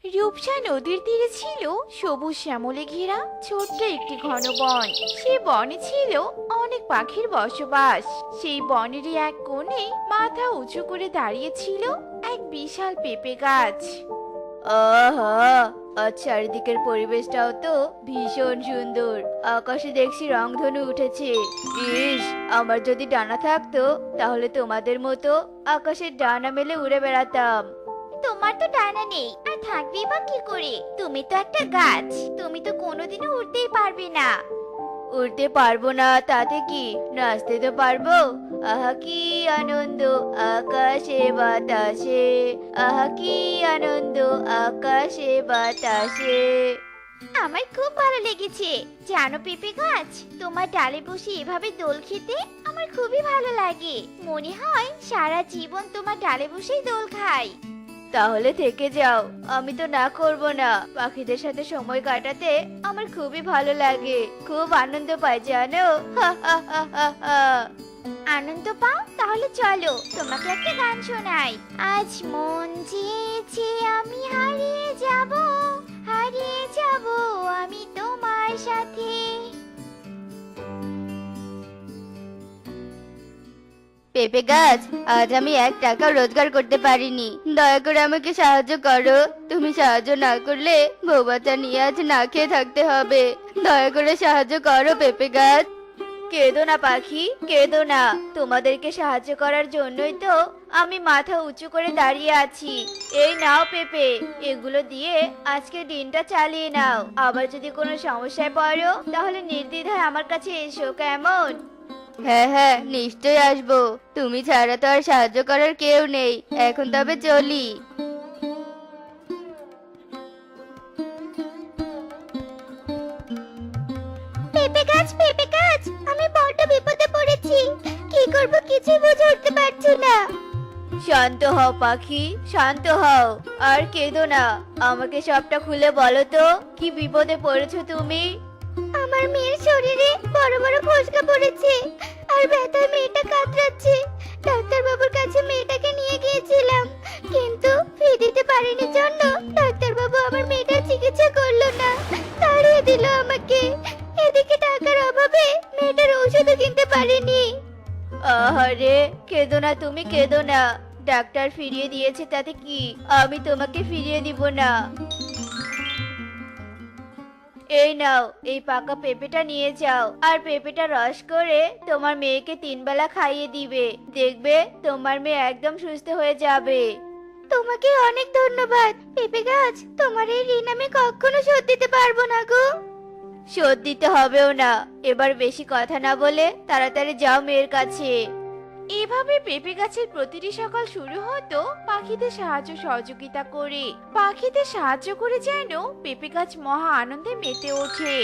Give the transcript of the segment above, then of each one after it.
রূপসা নদীর তীরে ছিল সবুজ শ্যামলে ঘেরা ছোট্ট একটি ঘন বন। সেই বনে ছিল অনেক পাখির বসবাস। সেই বনেরই এক কোণে মাথা উঁচু করে দাঁড়িয়ে ছিল এক বিশাল পেঁপে গাছ। আহা, আজ চারিদিকের পরিবেশটাও তো ভীষণ সুন্দর। আকাশে দেখছি রংধনু উঠেছে। ইস, আমার যদি ডানা থাকতো তাহলে তোমাদের মতো আকাশের ডানা মেলে উড়ে বেড়াতাম। তোমার তো ডানা নেই, আর থাকবেই বা কি করে? তুমি তো একটা গাছ, তুমি তো কোনোদিনও উড়তেই পারবে না। উড়তে পারবো না তাতে কি, নাচতে তো পারবো। আহা কি আনন্দ আকাশে বাতাসে, আহা কি আনন্দ আকাশে বাতাসে। আমার খুব ভালো লেগেছে জানো পেঁপে গাছ, তোমার ডালে বসে এভাবে দোল খেতে আমার খুবই ভালো লাগে। মনে হয় সারা জীবন তোমার ডালে বসেই দোল খাই। তাহলে থেকে যাও, আমি তো না করব না। পাখিদের সাথে সময় কাটাতে আমার খুবই ভালো লাগে, খুব আনন্দ পাই জানো। আনন্দ পাও? তাহলে চলো তোমাকে একটা গান শোনাই। আজ মন চেয়েছে আমি হারিয়ে যাব, হারিয়ে যাব আমি তোমার সাথে। পেঁপে গাছ, আজ আমি 1 টাকা রোজগার করতে পারিনি, দয়া করে আমাকে সাহায্য করো। তুমি সাহায্য না করলে বউ বাচ্চা নিয়ে আজ না খেয়ে থাকতে হবে। দয়া করে সাহায্য করো পেঁপে গাছ। কেঁদো না পাখি, কেঁদো না। তোমাদেরকে সাহায্য করার জন্যই তো আমি মাথা উঁচু করে দাঁড়িয়ে আছি। এই নাও পেঁপে, এগুলো দিয়ে আজকে দিনটা চালিয়ে নাও। আবার যদি কোনো সমস্যায় পড়ো তাহলে নির্দ্বিধায় আমার কাছে এসো, কেমন? হ্যাঁ হ্যাঁ, নিশ্চয়ই আসবো। তুমি ছাড়া তো আর সাহায্য করার কেউ নেই। এখন তবে চলি। পেঁপে গাছ, পেঁপে গাছ, আমি বড্ড বিপদে পড়েছি। কি করব কিছুই বুঝে উঠতে পারছি না। শান্ত হও পাখি, শান্ত হও, আর কেঁদো না। আমাকে সবটা খুলে বলো তো, কি বিপদে পড়েছো তুমি? আমার মেয়ের শরীরে বড় বড় ফোসকা পড়েছে, আর ব্যথায় মেয়েটা কাতরাচ্ছে। ডাক্তার বাবুর কাছে মেয়েটাকে নিয়ে গিয়েছিলাম, কিন্তু ফি দিতে পারিনি জন্য ডাক্তার বাবু আমার মেয়েটার চিকিৎসা করলো না, তাড়িয়ে দিল আমাকে। এদিকে টাকার অভাবে মেয়েটার ওষুধও কিনতে পারিনি। আহারে, কেঁদো না তুমি, কেঁদো না। ডাক্তার ফিরিয়ে দিয়েছে তাতে কি, আমি তোমাকে ফিরিয়ে দিব না। এই নাও, এই পাকা পেঁপেটা নিয়ে যাও, আর পেঁপেটা রস করে তোমার মেয়েকে 3 বেলা খাইয়ে দিবে। দেখবে তোমার মেয়ে একদম সুস্থ হয়ে যাবে। তোমাকে অনেক ধন্যবাদ পেঁপে গাছ, তোমার এই ঋণ আমি কখনো শোধ দিতে পারবো না গো। শোধ দিতে হবেও না। এবার বেশি কথা না বলে তাড়াতাড়ি যাও মেয়ের কাছে। এভাবে পেঁপে গাছের প্রতিটি সকাল শুরু হতো পাখিদের সাহায্য সহযোগিতা করে। পাখিদের সাহায্য করে যেন পেঁপে গাছ মহা আনন্দে মেতে ওঠে।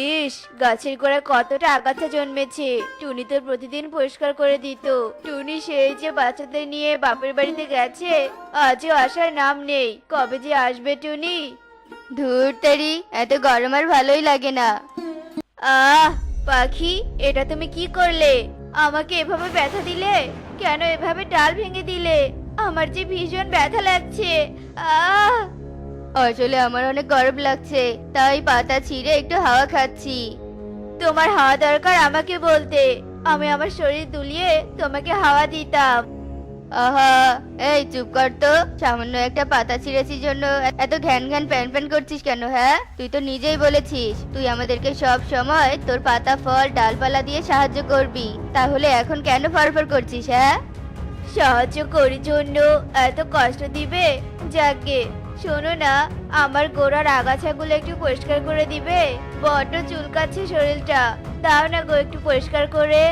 ইস, গাছের গোড়ায় কতটা আগাছা জন্মেছে। টুনি তো প্রতিদিন পরিষ্কার করে দিত। টুনি সেই যে বাচ্চাদের নিয়ে বাপের বাড়িতে গেছে, আজও আসার নাম নেই। কবে যে আসবে টুনি? ধুর তারি, এত গরম আর ভালোই লাগে না। আহ পাখি, এটা তুমি কি করলে? আমাকে এভাবে ব্যথা দিলে কেন? এভাবে ডাল ভেঙে দিলে, আমার যে ভীষণ ব্যথা লাগছে। আহ আসলে আমার অনেক গরম লাগছে, তাই পাতা ছিঁড়ে একটু হাওয়া খাচ্ছি। তোমার হাওয়া দরকার আমাকে বলতে, আমি আমার শরীর দুলিয়ে তোমাকে হাওয়া দিতাম। আহা, এই চুপ কর তো। সামান্য একটা পাতা ছিঁড়েছিস জন্য এত ঘ্যান ঘ্যান প্যান প্যান করছিস কেন? হ্যাঁ, তুই তো নিজেই বলেছিস তুই আমাদেরকে সব সময় তোর পাতা ফল ডালপালা দিয়ে সাহায্য করবি, তাহলে এখন কেন ফরফর করছিস? হ্যাঁ, সাহায্য করি জন্য এত কষ্ট দিবে? যাকে শোনো না, আমার গোড়ার আগাছাগুলো একটু পরিষ্কার করে দিবে? বড্ড চুলকাচ্ছে শরীরটা, দাও না গো একটু পরিষ্কার করে।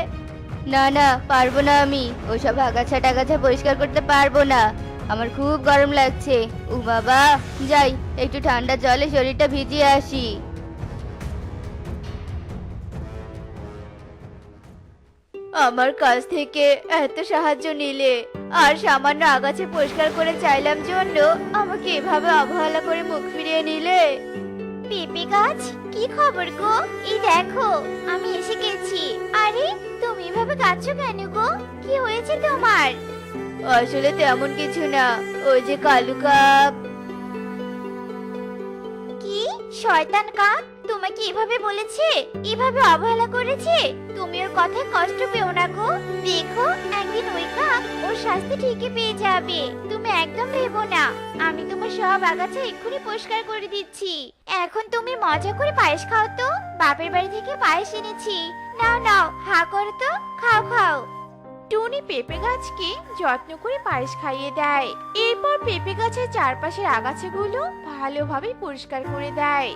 না না, পারবো না, আমি ওসব আগাছা টাগাছা পরিষ্কার করতে পারবো না। আমার খুব গরম লাগছে। ও বাবা, যাই একটু ঠান্ডা জলে শরীরটা ভিজিয়ে আসি। আমার কাছ থেকে এত সাহায্য নিলে, আর সামান্য আগাছা পরিষ্কার করে চাইলাম জন্য আমাকে এভাবে অবহেলা করে মুখ ফিরিয়ে নিলে। পেঁপে গাছ, কি খবর গো? এই দেখো আমি এসে গেছি। আরে তুমি এভাবে কাঁদছো কেন গো? কি হয়েছে তোমার? আসলে তেমন কিছু না, ওই যে কালু কাক। শয়তান কাক তোমাকে এভাবে বলেছে, এভাবে অবহেলা করেছে? তুমি ওর কথায় কষ্ট পেও না গো। দেখো একদিন ওই কাক ওর শাস্তি ঠিকই পেয়ে যাবে। তুমি একদম ভেবো না। আমি তোমার সব আগাছা এক্ষুনি পরিষ্কার করে দিচ্ছি। এখন তুমি মজা করে পায়েস খাও তো। বাপের বাড়ি থেকে পায়েস এনেছি। নাও নাও, হা করো তো, খাও খাও। টুনি পেঁপে গাছকে যত্ন করে পায়েস খাইয়ে দেয়। এরপর পেঁপে গাছের চারপাশের আগাছাগুলো ভালোভাবে পরিষ্কার করে দেয়।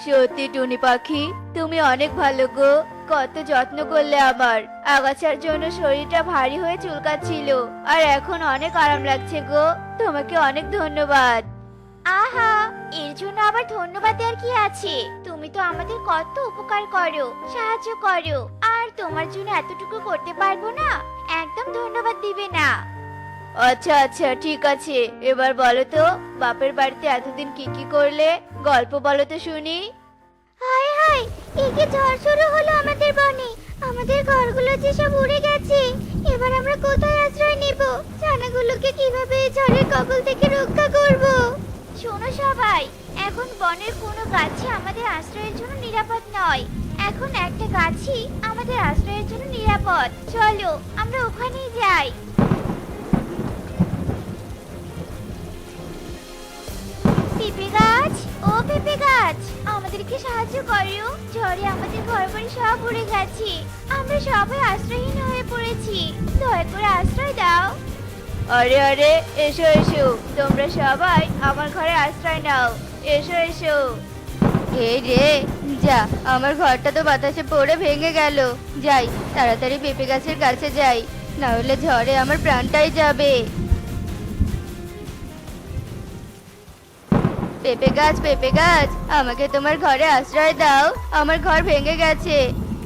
সত্যি টুনি পাখি, তুমি অনেক ভালো গো। কত যত্ন করলে আমার। আগাছার জন্য শরীরটা ভারী হয়ে চুলকাচ্ছিল, আর এখন অনেক আরাম লাগছে গো। তোমাকে অনেক ধন্যবাদ। আহা, এর জন্য আবার ধন্যবাদ দেওয়ার কি আছে? তুমি তো আমাদের কত উপকার করো, সাহায্য করো, আর তোমার জন্য এতটুকু করতে পারবো না? একদম ধন্যবাদ দিবে না। আচ্ছা আচ্ছা, ঠিক আছে। এবার বলো তো, বাপের বাড়িতে এতদিন কি কি করলে? গল্প বলো তো শুনি। হায় হায়, এই কি ঝড় শুরু হলো আমাদের বনে। আমাদের ঘরগুলো যে সব উড়ে গেছে। এবার আমরা কোথায় আশ্রয় নেব? ছানাগুলোকে কিভাবে এই ঝড়ের কবল থেকে রক্ষা করব? শোনো সবাই, এখন বনের কোনো গাছই আমাদের আশ্রয়ের জন্য নিরাপদ নয়। এখন একটা গাছই আমাদের আশ্রয়ের জন্য নিরাপদ। চলো আমরা ওখানেই যাই। পেঁপে গাছ, ও পেঁপে গাছ, আমাদেরকে সাহায্য করো। ঝড়ে আমাদের ঘরবাড়ি সব উড়ে গেছে। আমরা সবাই আশ্রয়হীন হয়ে পড়েছি। দয়া করে আশ্রয় দাও। আরে আরে, এসো এসো, তোমরা সবাই আমার ঘরে আশ্রয় নাও। এসো এসো। এই রে, যা, আমার ঘরটা তো বাতাসে পড়ে ভেঙে গেল। যাই, তাড়াতাড়ি পেঁপে গাছের কাছে যাই, না হলে ঝড়ে আমার প্রাণটাই যাবে। পেঁপে গাছ, আমাকে তোমার ঘরে আশ্রয় দাও। আমার ঘর ভেঙে গেছে।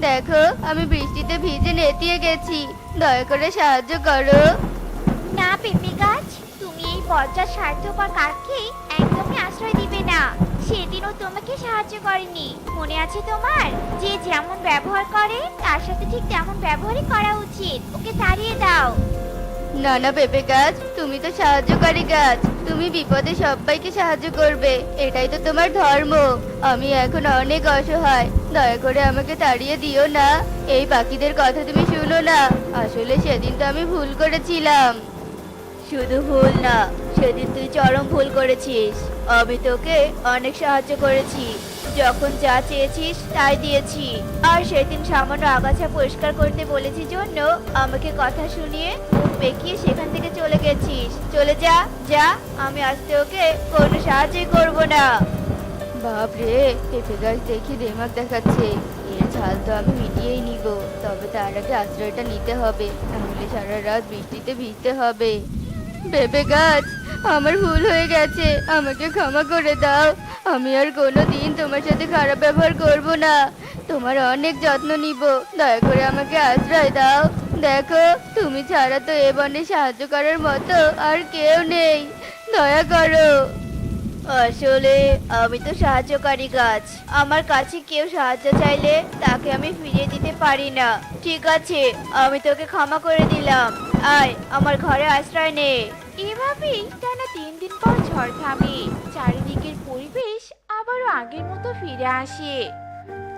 দেখো, আমি বৃষ্টিতে ভিজে নেতিয়ে গেছি। দয়া করে সাহায্য করো। না পেঁপে গাছ, তুমি এই বজ্জাত স্বার্থপর কাককে একদমই আশ্রয় দিবে না। সেদিনও তোমাকে সাহায্য করেনি, মনে আছে তোমার? যে যেমন ব্যবহার করে তার সাথে ঠিক তেমন ব্যবহারই করা উচিত। ওকে তাড়িয়ে দাও। না না পেঁপে গাছ, তুমি তো সাহায্যকারী গাছ। তুমি বিপদে সবাইকে সাহায্য করবে, এটাই তো তোমার ধর্ম। আমি এখন অনেক অসহায়, দয়া করে আমাকে তাড়িয়ে দিও না। এই পাখিদের কথা তুমি শুনো না। আসলে সেদিন তো আমি ভুল করেছিলাম। শুধু ভুল না, সেদিন তুই চরম ভুল করেছিস। আমি তোকে অনেক সাহায্য করেছি, যখন যা চেয়েছিস তাই দিয়েছি। আর সেদিন সামান্য আগাছা পরিষ্কার করতে বলেছি জন্য আমাকে কথা শুনিয়ে মুখ বেঁকিয়ে সেখান থেকে চলে গেছিস। চলে যা, যা। আমি আজ তোকে কোনো সাহায্যই করব না। বাপরে, পেঁপে গাছ দেখি দেমাক দেখাচ্ছে। এর ঝাল তো আমি মিটিয়েই নিব, তবে তার আগে আশ্রয়টা নিতে হবে, নাহলে সারা রাত বৃষ্টিতে ভিজতে হবে। পেঁপে গাছ, আমার ভুল হয়ে গেছে, আমাকে ক্ষমা করে দাও। আমি আর কোনোদিন তোমার সাথে খারাপ ব্যবহার করব না। তোমার অনেক যত্ন নিব। দয়া করে আমাকে আশ্রয় দাও। দেখো, তুমি ছাড়া তো এ বনে সাহায্য করার মতো আর কেউ নেই। দয়া করো। আসলে আমি তো সাহায্যকারী গাছ। আমার কাছে কেউ সাহায্য চাইলে তাকে আমি ফিরিয়ে দিতে পারি না। ঠিক আছে, আমি তোকে ক্ষমা করে দিলাম। আয়, আমার ঘরে আশ্রয় নে। এভাবেই টানা 3 দিন পর ঝড় থামে। চারিদিকের পরিবেশ আবারও আগের মতো ফিরে আসে।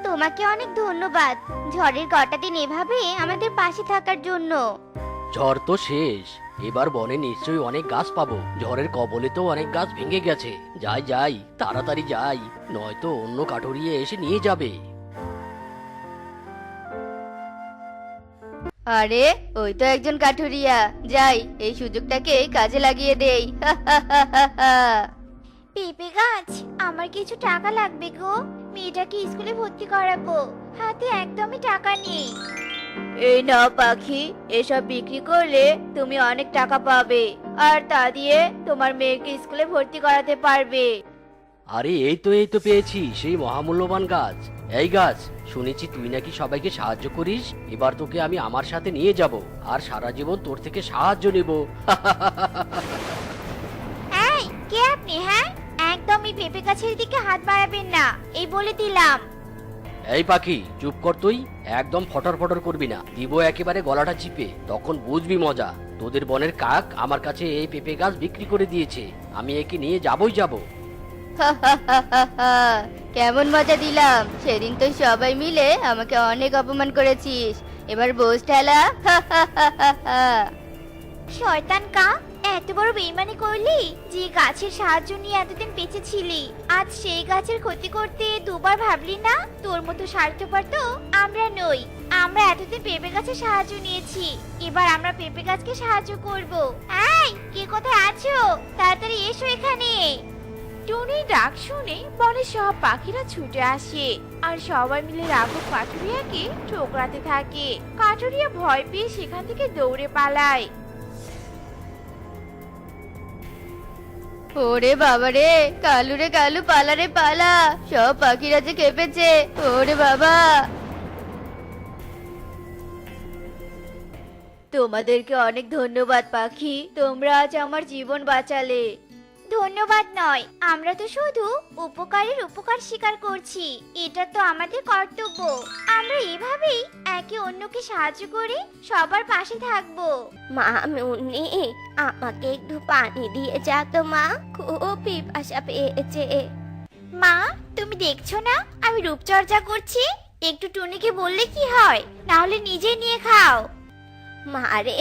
তোমাকে অনেক ধন্যবাদ, ঝড়ের কটা দিন এভাবে আমাদের পাশে থাকার জন্য। ঝড় তো শেষ, এবার বনে নিশ্চয়ই অনেক গাছ পাবো। ঝড়ের কবলে তো অনেক গাছ ভেঙে গেছে। যাই যাই, তাড়াতাড়ি যাই, নয়তো অন্য কাঠুরিয়ে এসে নিয়ে যাবে। আরে, ওই তো একজন কাঠুরিয়া। যাই, এই সুযোগটাকে কাজে লাগিয়ে দেই। পেঁপে গাছ, আমার কিছু টাকা লাগবে গো। মেয়েটাকে স্কুলে ভর্তি করাবো, হাতে একদমই টাকা নেই। এই নাও পাখি, এসব বিক্রি করলে তুমি অনেক টাকা পাবে, আর তা দিয়ে তোমার মেয়েকে স্কুলে ভর্তি করাতে পারবে। আরে এই তো পেয়েছি সেই মহামূল্যবান গাছ। এই গাছ, শুনেছি তুই নাকি সবাইকে সাহায্য করিস। এবার তোকে আমি আমার সাথে নিয়ে যাব, আর সারা জীবন তোর থেকে সাহায্য নেব। এই, কে আপনি? হ্যাঁ, একদমই পেঁপে গাছের দিকে হাত বাড়াবেন না, এই বলে দিলাম। এই পাখি, চুপ কর তুই। একদম ফটর ফটর করবি না, দিব একেবারে গলাটা চিপে, তখন বুঝবি মজা। তোদের বনের কাক আমার কাছে এই পেঁপে গাছ বিক্রি করে দিয়েছে, আমি একে নিয়ে যাবই যাব। কেমন মজা দিলাম, সেদিন তো সবাই মিলে আমাকে অনেক অপমান করেছিস, এবার বোঝ ঠেলা। শয়তান কা, এত বড় বেইমানি করলি যে গাছের সাহায্য নিয়ে এতদিন বেঁচে ছিলি, আজ সেই গাছের ক্ষতি করতে দুবার ভাবলি না? তোর মতো স্বার্থপর তো আমরা নই। আমরা এতদিন পেঁপে গাছের সাহায্য নিয়েছি, এবার আমরা পেঁপে গাছকে সাহায্য করব। এই, কে কোথায় আছো? তাড়াতাড়ি এসো এখানে। টুনির ডাক শুনে বনের সব পাখিরা ছুটে আসে আর সবাই মিলে রাঘব কাঠুরিয়াকে ঠোকরাতে থাকে। কাঠুরিয়া ভয় পেয়ে সেখান থেকে দৌড়ে পালায়। ওরে বাবা রে, কালু রে কালু, পালা রে পালা, সব পাখিরা যে কেঁপেছে। ওরে বাবা, তোমাদেরকে অনেক ধন্যবাদ পাখি, তোমরা আজ আমার জীবন বাঁচালে। ধন্যবাদ নয়, আমরা তো শুধু উপকারের উপকার স্বীকার করছি, এটা তো আমাদের কর্তব্য। আমরা এভাবেই একে অন্যকে সাহায্য করে সবার পাশে থাকবো। মা মুন্নি, আমাকে একটু পানি দিয়ে যা তো মা, খুব পিপাসা পেয়েছে। মা, তুমি দেখছো না আমি রূপচর্চা করছি? একটু টুনিকে বললে কি হয়, না হলে নিজে নিয়ে খাও। মা রে,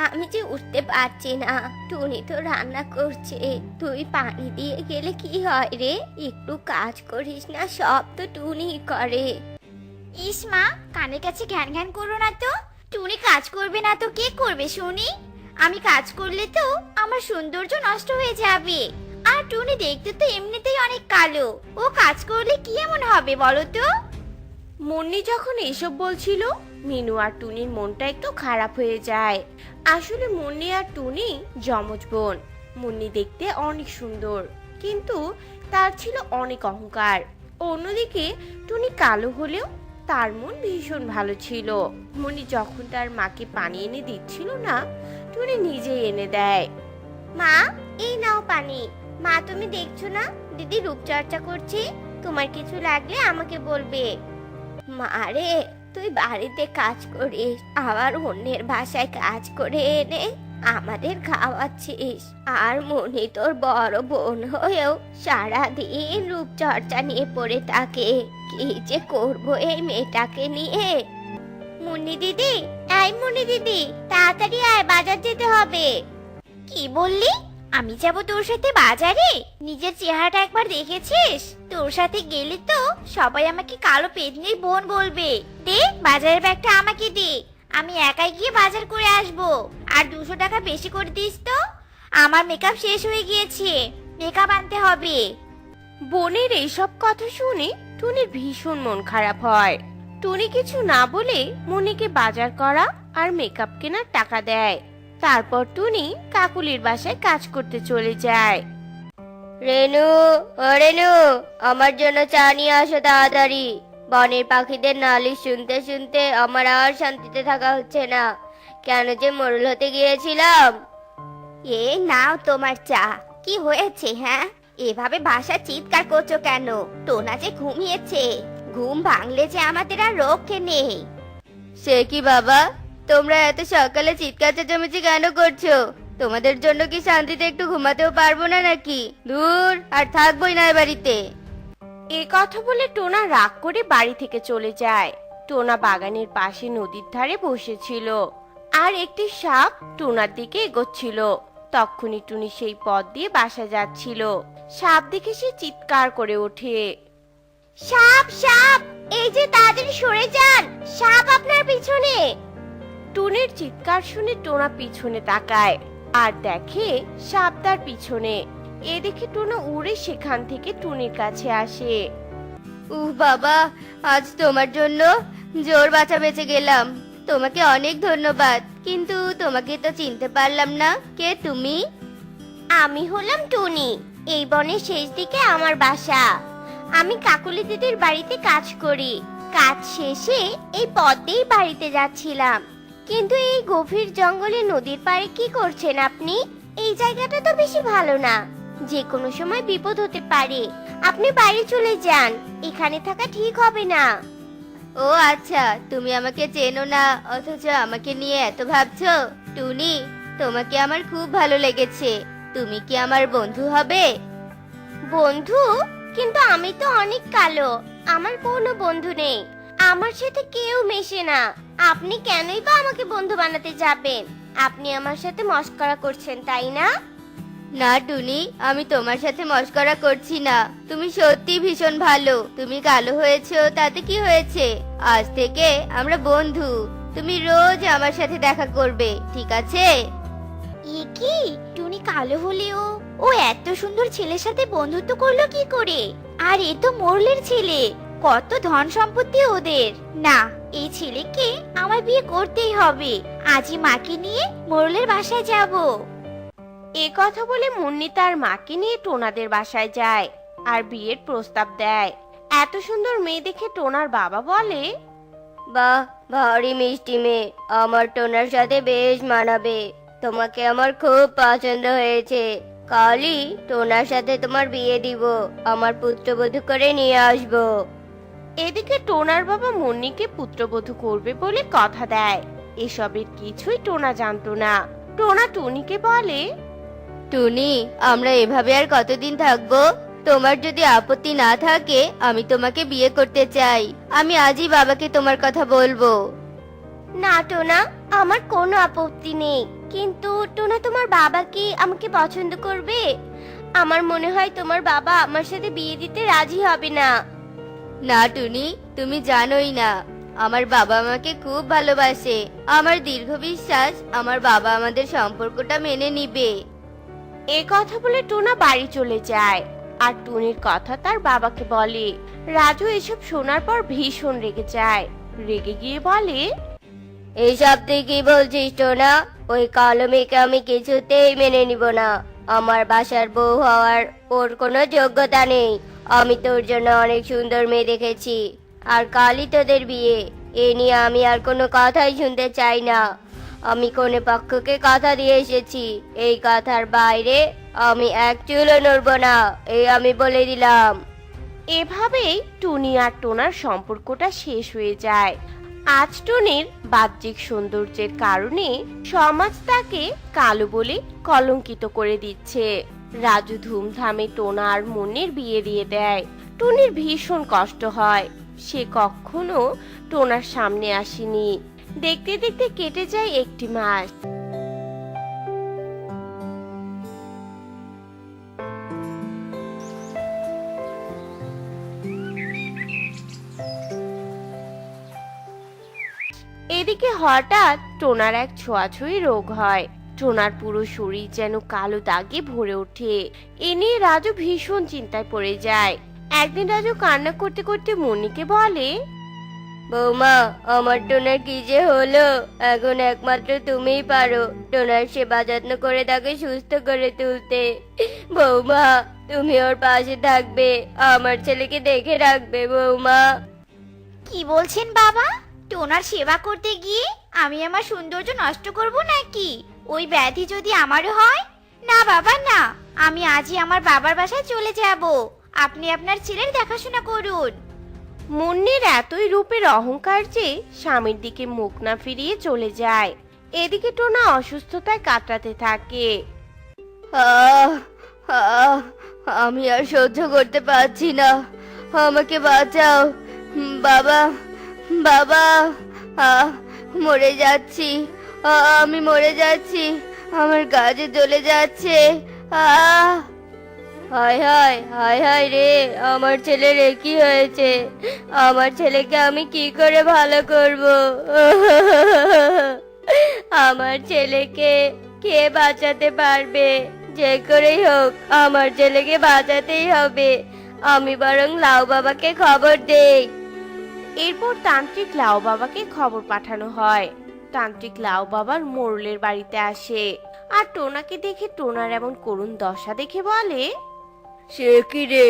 আমি যে উঠতে পারছি না, টুনি তো রান্না করছে, তুই পানি দিয়ে গেলে কি হয় রে? একটু কাজ করিস না, সব তো টুনি করে। ইস মা, কানের কাছে ঘ্যান ঘ্যান করো না তো। টুনি কাজ করবে না তো কে করবে শুনি? আমি কাজ করলে তো আমার সৌন্দর্য নষ্ট হয়ে যাবে। আর টুনি দেখতে তো এমনিতেই অনেক কালো, ও কাজ করলে কি এমন হবে বলো তো? মুন্নি যখন এসব বলছিল, মিনু আর টুনির মনটা একটু খারাপ হয়ে যায়। আসলে মুন্নি আর টুনি যমজ বোন। মুন্নি দেখতে অনেক সুন্দর, কিন্তু তার ছিল অনেক অহংকার। অন্যদিকে টুনি কালো হলেও তার মন ভীষণ ভালো ছিল। মুন্নি যখন তার মাকে পানি এনে দিচ্ছিল না, টুনি নিজেই এনে দেয়। মা, এই নাও পানি। মা, তুমি দেখছো না দিদি রূপচর্চা করছে? তোমার কিছু লাগলে আমাকে বলবে। মা রে, তুই বাড়িতে কাজ করিস, আবার অন্যের বাসায় কাজ করে এনে আমাদের খাওয়াচ্ছিস, আর মনি তোর বড় বোন হয়েও সারাদিন রূপচর্চা নিয়ে পড়ে থাকে। কি যে করবো এই মেয়েটাকে নিয়ে। মুন্নি দিদি, এই মুন্নি দিদি, তাড়াতাড়ি আয়, বাজার যেতে হবে। কি বললি? আমি যাব তোর সাথে বাজারে? নিজের চেহারাটা একবার দেখেছিস? তোর সাথে গেলে তো সবাই আমাকে কালো পেতনির বোন বলবে। দে বাজারের ব্যাগটা আমাকে দে, আমি একাই গিয়ে বাজার করে আসব। আর 200 টাকা বেশি করে দিস তো, আমার মেকআপ শেষ হয়ে গিয়েছে, মেকআপ আনতে হবে। বোনের এইসব কথা শুনে টুনির ভীষণ মন খারাপ হয়। টুনি কিছু না বলে মনিকে বাজার করা আর মেকআপ কেনার টাকা দেয়। তারপর টুনি কাকুলির বাসায় কাজ করতে চলে যায়। রেনু, ও রেনু, আমার জন্য চা নিয়ে আসো তাড়াতাড়ি। বনের পাখিদের নালিশ শুনতে শুনতে আমার আর শান্তিতে থাকা হচ্ছে না। কেন যে মরুল হতে গিয়েছিলাম। এই নাও তোমার চা। কি হয়েছে হ্যাঁ? এভাবে ভাষা চিৎকার করছো কেন? টোনা যে ঘুমিয়েছে, ঘুম ভাঙলে যে আমাদের আর রক্ষে নেই। সে কি বাবা, তোমরা এত সকালে চিৎকার চেঁচামেচি কেন করছো? তোমাদের জন্য কি শান্তিতে একটু ঘুমাতেও পারবো না নাকি? দূর, আর থাকবোই না এ বাড়িতে। এই কথা বলে টোনা রাগ করে বাড়ি থেকে চলে যায়। টোনা বাগানের পাশে নদীর ধারে বসেছিল, আর একটি সাপ টোনার দিকে এগোচ্ছিল। তখনই টুনি সেই পথ দিয়ে বাসা যাচ্ছিল। সাপ দেখে সে চিৎকার করে ওঠে। সাপ, সাপ, এই যে তাড়াতাড়ি সরে যান, সাপ আপনার পিছনে। টুনির চিৎকার শুনে টোনা পিছনে তাকায় আর দেখে সাপ তার পিছনে। এ দেখে টোনা উড়ে সেখান থেকে টুনির কাছে আসে। উহ বাবা, আজ তোমার জন্য জোর বাঁচা বেঁচে গেলাম। তোমাকে অনেক ধন্যবাদ, কিন্তু তোমাকে তো চিনতে পারলাম না। কে তুমি? আমি হলাম টুনি, এই বনের শেষ দিকে আমার বাসা। আমি কাকুলি দিদির বাড়িতে কাজ করি। কাজ শেষে এই পথ দিয়েই বাড়িতে যাচ্ছিলাম, কিন্তু এই গভীর জঙ্গলে নদীর পাড়ে কি করছেন আপনি? এই জায়গাটা তো বেশি ভালো না, যে কোনো সময় বিপদ হতে পারে। আপনি বাইরে চলে যান, এখানে থাকা ঠিক হবে না। ও আচ্ছা, তুমি আমাকে চেনো না অথচ আমাকে নিয়ে এত ভাবছো? টুনি, তোমাকে আমার খুব ভালো লেগেছে, তুমি কি আমার বন্ধু হবে? বন্ধু? কিন্তু আমি তো অনেক কালো, আমার কোনো বন্ধু নেই, আমার সাথে কেউ মেশে না। আপনি কেনই বা আমাকে বন্ধু বানাতে যাবেন? আপনি আমার সাথে মস্করা করছেন, তাই না? না টুনি, আমি তোমার সাথে মশকরা করছি না। তুমি সত্যি ভীষণ ভালো। তুমি কালো হয়েছো তাতে কি হয়েছে? আজ থেকে আমরা বন্ধু। তুমি রোজ আমার সাথে দেখা করবে, ঠিক আছে? এ কি, টুনি কালো হলেও ও এত সুন্দর ছেলের সাথে বন্ধুত্ব করলো কি করে? আর এ তো মোরলের ছেলে, কত ধন সম্পত্তি ওদের। না, এই ছেলেকে আমার বিয়ে করতেই হবে। আজই মাকে নিয়ে মোরলের বাসায় যাব। এ কথা বলে মুন্নি তার মাকে নিয়ে টোনাদের বাসায় যায় আর বিয়ের প্রস্তাব দেয়। এত সুন্দর মেয়ে দেখে টোনার বাবা বলে, বাহ, ভারী মিষ্টি মেয়ে, আমার টোনার সাথে বেশ মানাবে। তোমাকে আমার খুব পছন্দ হয়েছে। কালই টোনার সাথে তোমার বিয়ে দিব, আমার পুত্রবধূ করে নিয়ে আসবো। এদিকে টোনার বাবা মুন্নিকে পুত্রবধূ করবে বলে কথা দেয়। এসবের কিছুই টোনা জানতো না। টোনা টুনিকে বলে, টুনি, আমরা এভাবে আর কতদিন থাকবো? তোমার যদি আপত্তি না থাকে আমি তোমাকে বিয়ে করতে চাই। আমি আজই বাবাকে তোমার কথা বলবো। না টোনা, আমার কোনো আপত্তি নেই, কিন্তু টোনা তোমার বাবা কি আমাকে পছন্দ করবে? আমার মনে হয় তোমার বাবা আমার সাথে বিয়ে দিতে রাজি হবে না। না টুনি, তুমি জানোই না, আমার বাবা আমাকে খুব ভালোবাসে। আমার দীর্ঘ বিশ্বাস আমার বাবা আমাদের সম্পর্কটা মেনে নিবে। এ কথা বলে টোনা বাড়ি চলে যায় আর টুনির কথা তার বাবাকে বলে। রাজু এসব শোনার পর ভীষণ রেগে যায়। রেগে গিয়ে বলে, এইসব তুই কি বলছিস টোনা? ওই কালো মেয়েকে আমি কিছুতেই মেনে নিব না। আমার বাসার বউ হওয়ার ওর কোনো যোগ্যতা নেই। আমি তোর জন্য অনেক সুন্দর মেয়ে দেখেছি, আর কালই তোদের বিয়ে। এ নিয়ে আমি আর কোনো কথাই শুনতে চাই না। আমি কোনে পক্ষকে কথা দিয়ে এসেছি, এই কথার বাইরে আমি এক চুলও নড়ব না, এই আমি বলে দিলাম। এভাবেই টুনি আর টোনার সম্পর্কটা শেষ হয়ে যায়। আজ টুনির বাহ্যিক সৌন্দর্যের কারণে সমাজ তাকে কালো বলে কলঙ্কিত করে দিচ্ছে। রাজু ধুমধামে টোনা আর মুন্নির বিয়ে দিয়ে দেয়। টুনির ভীষণ কষ্ট হয়। সে কখনো টোনার সামনে আসেনি। দেখতে দেখতে কেটে যায় 1টি মাস। এদিকে হঠাৎ টোনার এক ছোঁয়াছুঁয়ি রোগ হয়। টোনার পুরো শরীর যেন কালো দাগে ভরে ওঠে। এ নিয়ে রাজু ভীষণ চিন্তায় পড়ে যায়। একদিন রাজু কান্না করতে করতে মুন্নিকে বলে, বৌমা, আমার টোনার কি যে হলো? এখন একমাত্র তুমিই পারো টোনার সেবা যত্ন করে তাকে সুস্থ করে তুলতে। বৌমা, তুমি ওর পাশে থাকবে, আমার ছেলেকে দেখে রাখবে বৌমা। কি বলছেন বাবা? টোনার সেবা করতে গিয়ে আমি আমার সৌন্দর্য নষ্ট করব নাকি? ওই ব্যাধি যদি আমারও হয়? না বাবা না, আমি আজই আমার বাবার বাসায় চলে যাব। আপনি আপনার ছেলের দেখাশোনা করুন। মুন্নির এতই রূপের অহংকার যে স্বামীর দিকে মুখ না ফিরিয়ে চলে যায়। এদিকে টোনা অসুস্থতায় কাতরাতে থাকে। আহ, আহ, আমি আর সহ্য করতে পারছি না, আমাকে বাঁচাও বাবা। বাবা, মরে যাচ্ছি, আমি মরে যাচ্ছি, আমার কাজে চলে যাচ্ছে। হায় হায় হায় হায় রে, আমার ছেলের কি হয়েছে? আমার ছেলেকে আমি কি করে ভালো করব? আমার ছেলেকে কে বাঁচাতে পারবে? যে করেই হোক আমার ছেলেকে বাঁচাতেই হবে। আমি বরং লাউ বাবাকে খবর দেই। এরপর তান্ত্রিক লাউ বাবাকে খবর পাঠানো হয়। তান্ত্রিক লাউ বাবার মোরলের বাড়িতে আসে আর টোনাকে দেখে টোনার এমন করুণ দশা দেখে বলে, সে কি রে,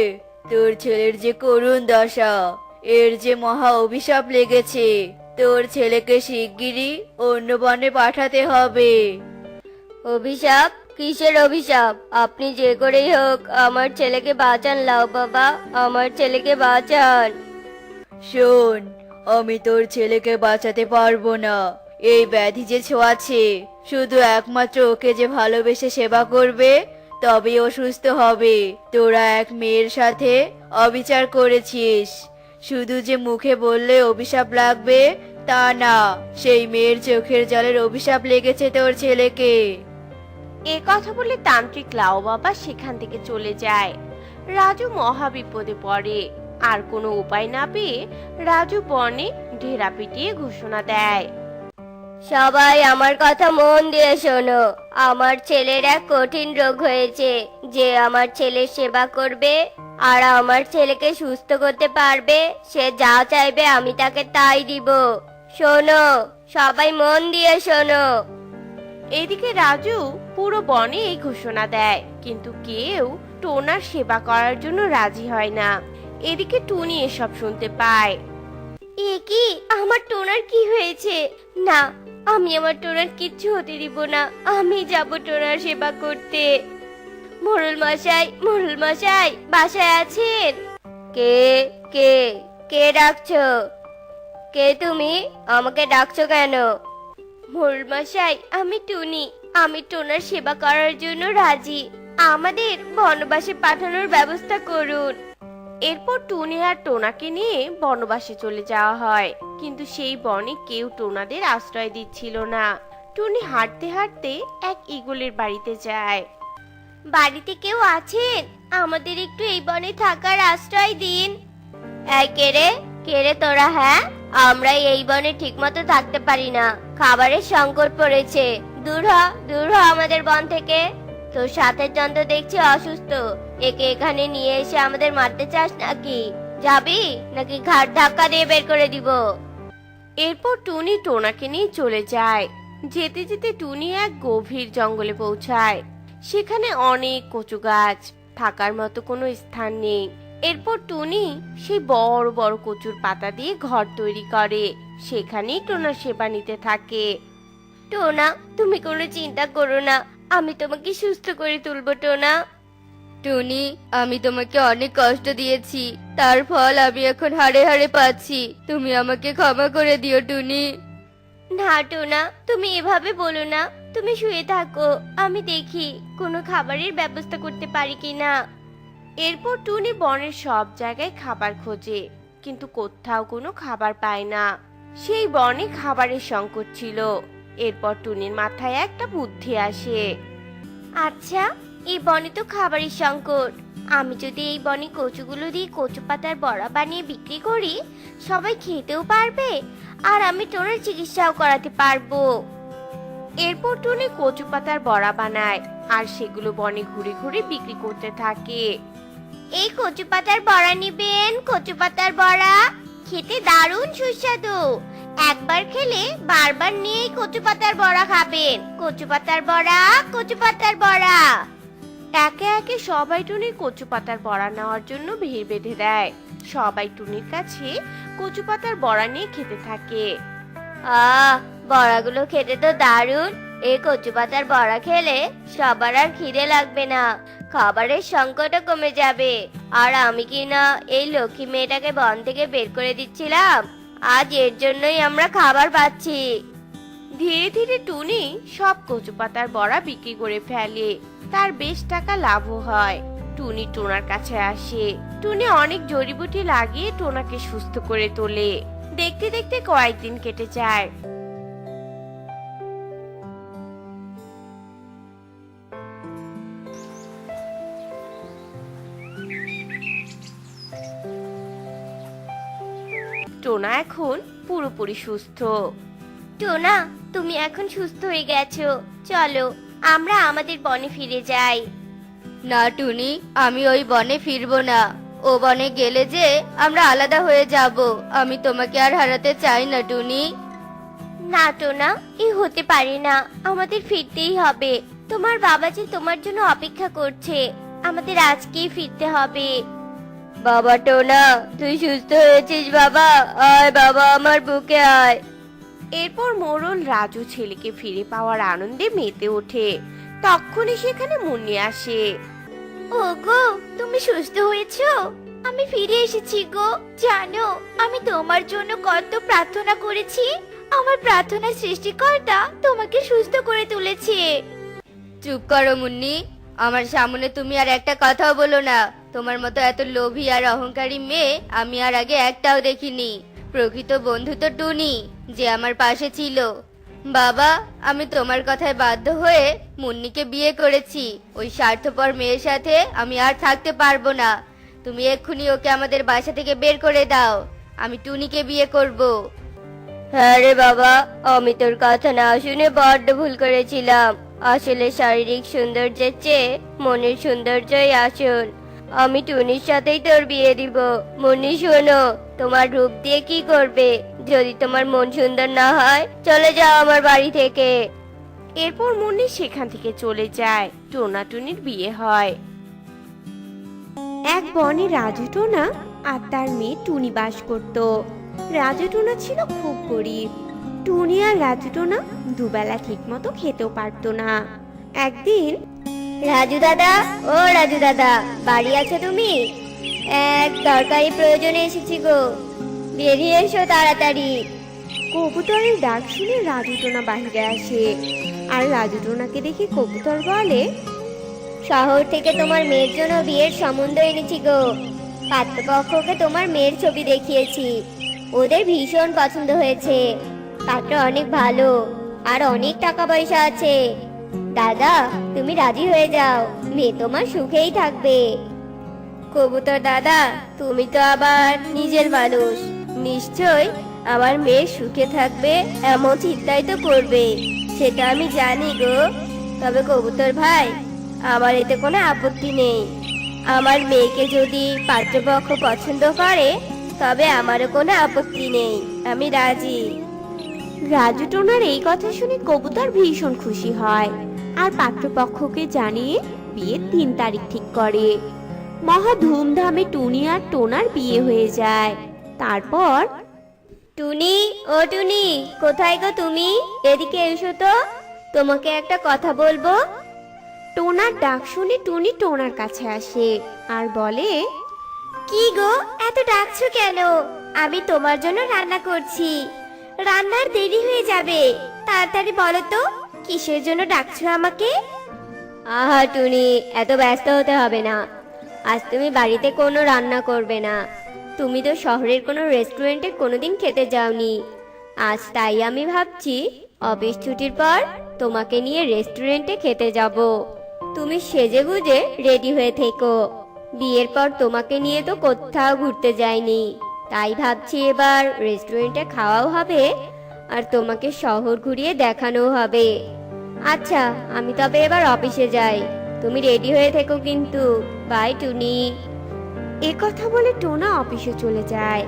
তোর ছেলের যে করুণ দশা, এর যে মহা অভিশাপ লেগেছে। তোর ছেলেকে শিগগিরই অন্য বনে পাঠাতে হবে। অভিশাপ? কিসের অভিশাপ? আপনি যে করেই হোক আমার ছেলেকে বাঁচান লাউ বাবা, আমার ছেলেকে বাঁচান। শোন, আমি তোর ছেলেকে বাঁচাতে পারবো না। এই ব্যাধি যে ছোঁয়াছে, শুধু একমাত্র ওকে যে ভালোবেসে সেবা করবে তবে ও সুস্থ হবে। তোরা এক মেয়ের সাথে অবিচার করেছিস। শুধু যে মুখে বললে অভিশাপ লাগবে তা না, সেই মেয়ের চোখের জলের অভিশাপ লেগেছে তোর ছেলেকে। এ কথা বলে তান্ত্রিক লাউ বাবা সেখান থেকে চলে যায়। রাজু মহা বিপদে পড়ে। আর কোনো উপায় না পেয়ে রাজু বনে ঢেরা পিটিয়ে ঘোষণা দেয়। সবাই আমার কথা মন দিয়ে শোনো। আমার ছেলের এক কঠিন রোগ হয়েছে। যে আমার ছেলের সেবা করবে আর আমার ছেলেকে সুস্থ করতে পারবে, সে যা চাইবে আমি তাকে তাই দিব। শোনো, সবাই মন দিয়ে শোনো। এদিকে রাজু পুরো বনে এই ঘোষণা দেয়, কিন্তু কেউ টোনার সেবা করার জন্য রাজি হয় না। এদিকে টুনি এসব শুনতে পায়। এ কি, আমার টোনার কি হয়েছে? না, আমি আমার টোনার কিচ্ছু হতে দিব না। আমি যাব টোনার সেবা করতে। মোড়ল মশাই, মোড়ল মশাই, বাসায় আছেন? কে কে কে ডাকছো? কে তুমি? আমাকে ডাকছো কেন? মোড়ল মশাই, আমি টুনি। আমি টোনার সেবা করার জন্য রাজি। আমাদের বনবাসে পাঠানোর ব্যবস্থা করুন। এরপর টুনি আর টোনাকে নিয়ে বনবাসে চলে যাওয়া হয়, কিন্তু সেই বনে কেউ টোনাদের আশ্রয় দিচ্ছিল না। টুনি হাঁটতে হাঁটতে এক ঈগলের বাড়িতে যায়। বাড়িতে কেউ আছেন? আমাদের একটু এই বনে থাকার আশ্রয় দিন। এই কে রে, কে রে তোরা? হ্যাঁ, আমরা এই বনে ঠিকমতো থাকতে পারি না। খাবারের সংকট পড়েছে। দূর হ আমাদের বন থেকে। তোর সাথের জন তো দেখছি অসুস্থ। একে এখানে নিয়ে এসে আমাদের মারতে চাস নাকি? যাবি নাকি ঘাট ধাক্কা দিয়ে বের করে দিব? এরপর টুনি টোনাকে নিয়ে চলে যায়। যেতে যেতে টুনি এক গভীর জঙ্গলে পৌঁছায়। সেখানে অনেক কচু গাছ, থাকার মতো কোনো স্থান নেই। এরপর টুনি সেই বড় বড় কচুর পাতা দিয়ে ঘর তৈরি করে। সেখানেই টোনার সেবা নিতে থাকে। টোনা, তুমি কোনো চিন্তা করো না। আমি তোমাকে সুস্থ করে তুলবো টোনা। টুনি, আমি তোমাকে অনেক কষ্ট দিয়েছি, তার ফল আমি এখন হাড়ে হাড়ে পাচ্ছি। তুমি আমাকে ক্ষমা করে দিও টুনি। না টোনা, তুমি এভাবে বলো না। তুমি শুয়ে থাকো, আমি দেখি কোনো খাবারের ব্যবস্থা করতে পারি কিনা। এরপর টুনি বনের সব জায়গায় খাবার খোঁজে, কিন্তু কোথাও কোনো খাবার পায় না। সেই বনে খাবারের সংকট ছিল। এরপর টুনির মাথায় একটা বুদ্ধি আসে। আচ্ছা, এই বনে তো খাবারের সংকট। আমি যদি এই বনে কচুগুলো দিয়ে কচু পাতার বড়া বানিয়ে বিক্রি করি, সবাই খেতেও পারবে আর আমি টোনার চিকিৎসাও করাতে পারবো। এরপর টুনি কচু পাতার বড়া বানায় আর সেগুলো বনে ঘুরে ঘুরে বিক্রি করতে থাকে। এই কচু পাতার বড়া নিবেন? কচু পাতার বড়া খেতে দারুণ সুস্বাদু। একবার খেলে বারবার নিয়ে এই কচু পাতার বড়া খাবেন। কচু পাতার বড়া, কচু পাতার বড়া। একে একে সবাই টুনির কচু পাতার বড়া নেওয়ার জন্য ভিড় বেঁধে দেয়। সবাই টুনির কাছে কচু পাতার বড়া নিয়ে খেতে থাকে। বড়াগুলো খেতে তো দারুণ। এই কচু পাতার বড়া খেলে সবার আর খিদে লাগবে না, খাবারের সংকটও কমে যাবে। আর আমি কি না এই লক্ষ্মী মেয়েটাকে বন থেকে বের করে দিচ্ছিলাম, আজ এর জন্যই আমরা খাবার পাচ্ছি। ধীরে ধীরে টুনি সব কচু পাতার বড়া বিক্রি করে ফেলে। তার বেশ টাকা লাভও হয়। টুনি টোনার কাছে আসে। টুনি অনেক জড়িবুটি লাগিয়ে টোনাকে সুস্থ করে তোলে। দেখতে দেখতে কয়েকদিন কেটে যায়। টোনা এখন পুরোপুরি সুস্থ। টোনা, তুমি এখন সুস্থ হয়ে গেছো। চলো আমরা আমাদের বনে ফিরে যাই। না টুনি, আমি ওই বনে ফিরবো না। ও বনে গেলে যে আমরা আলাদা হয়ে যাব। আমি তোমাকে আর হারাতে চাই না টুনি। না টোনা, এ হতে পারে না। আমাদের ফিরতেই হবে। তোমার বাবা যে তোমার জন্য অপেক্ষা করছে। আমাদের আজকেই ফিরতে হবে। বাবা টোনা, তুই সুস্থ হয়েছিস বাবা? আয় বাবা, আমার বুকে আয়। এরপর মোড়ল রাজু ছেলেকে ফিরে পাওয়ার আনন্দে মেতে ওঠে। তখনই সেখানে মুন্নি আসে। ওগো, তুমি সুস্থ হয়েছো? আমি ফিরে এসেছি গো। জানো, আমি তোমার জন্য কত প্রার্থনা করেছি। আমার প্রার্থনার সৃষ্টিকর্তা তোমাকে সুস্থ করে তুলেছে। চুপ করো মুন্নি, আমার সামনে তুমি আর একটা কথাও বলো না। তোমার মতো এত লোভী আর অহংকারী মেয়ে আমি আর আগে একটাও দেখিনি। প্রকৃত বন্ধু তো টুনি, যে আমার পাশে ছিল। বাবা, আমি তোমার কথায় বাধ্য হয়ে মুন্নিকে বিয়ে করেছি। ওই স্বার্থপর মেয়ের সাথে আমি আর থাকতে পারবো না। তুমি এক্ষুনি ওকে আমাদের বাসা থেকে বের করে দাও। আমি টুনিকে বিয়ে করব। হ্যাঁ রে বাবা, আমি তোর কথা না শুনে বড্ড ভুল করেছিলাম। আসলে শারীরিক সৌন্দর্যের চেয়ে মনের সৌন্দর্যই আসল। আমি টুনির সাথেই তোর বিয়ে দিব। মুন্নি শোনো, তোমার রূপ দিয়ে কি করবে? যদি তোমার মন সুন্দর না হয় চলে যাও আমার বাড়ি থেকে। এরপর মুন্নি সেখান থেকে চলে যায়। টোনা টুনির বিয়ে হয়। এক বনে রাজু টোনা আর তার মেয়ে টুনি বাস করত। রাজু টোনা ছিল খুব গরিব। টুনি আর রাজু টোনা দুবেলা ঠিক মতো খেতেও পারতো না। একদিন রাজু দাদা, ও রাজু দাদা, বাড়ি আছো তুমি? এক দরকারি প্রয়োজনে এসেছি গো, বেরিয়ে এসো তাড়াতাড়ি। কবুতরের ডাক শুনে রাজু টোনা বাহিরে আসে। আর রাজু টোনাকে দেখে কবুতর বলে, শহর থেকে তোমার মেয়ের জন্য বিয়ের সম্বন্ধ এনেছি গো। পাত্রপক্ষকে তোমার মেয়ের ছবি দেখিয়েছি, ওদের ভীষণ পছন্দ হয়েছে। পাত্র অনেক ভালো আর অনেক টাকা পয়সা আছে। দাদা, তুমি রাজি হয়ে যাও, মেয়ে তোমার সুখেই থাকবে। কবুতর দাদা, তুমি তো আবার নিজের মানুষ, নিশ্চয় আমার মেয়ে সুখে থাকবে এমন চিন্তাই তো করবে। সেটা আমি জানি গো। তবে কবুতর ভাই, আমার এতে কোনো আপত্তি নেই। আমার মেয়েকে যদি পাত্রপক্ষ পছন্দ করে তবে আমারও কোনো আপত্তি নেই, আমি রাজি। রাজু টোনার এই কথা শুনে কবুতর ভীষণ খুশি হয় আর পাত্রপক্ষকে জানিয়ে বিয়ের 3 তারিখ ঠিক করে। মহা ধুমধামে টুনি আর টোনার বিয়ে হয়ে যায়। তারপর টুনি, ও টুনি, কোথায় গো তুমি? এদিকে এসো তো, তোমাকে একটা কথা বলবো। টোনার ডাক শুনে টুনি টোনার কাছে আসে আর বলে, কি গো, এত ডাকছো কেন? আমি তোমার জন্য রান্না করছি। রান্নার দেরি হয়ে যাবে, তাড়াতাড়ি বলো তো কিসের জন্য ডাকছো আমাকে? আহা টুনি, এত ব্যস্ত হতে হবে না। আজ তুমি বাড়িতে কোনো রান্না করবে না। তুমি তো শহরের কোনো রেস্টুরেন্টে কোনোদিন খেতে যাওনি। আজ তাই আমি ভাবছি অফিস ছুটির পর তোমাকে নিয়ে রেস্টুরেন্টে খেতে যাব। তুমি সেজে গুজে রেডি হয়ে থেকো। বিয়ের পর তোমাকে নিয়ে তো কোথাও ঘুরতে যাইনি, তাই ভাবছি এবার রেস্টুরেন্টে খাওয়াও হবে আর তোমাকে শহর ঘুরিয়ে দেখানোও হবে। আচ্ছা, আমি তবে এবার অফিসে যাই। তুমি রেডি হয়ে থেকো কিন্তু। বাই টুনি। এ কথা বলে টোনা অফিসে চলে যায়।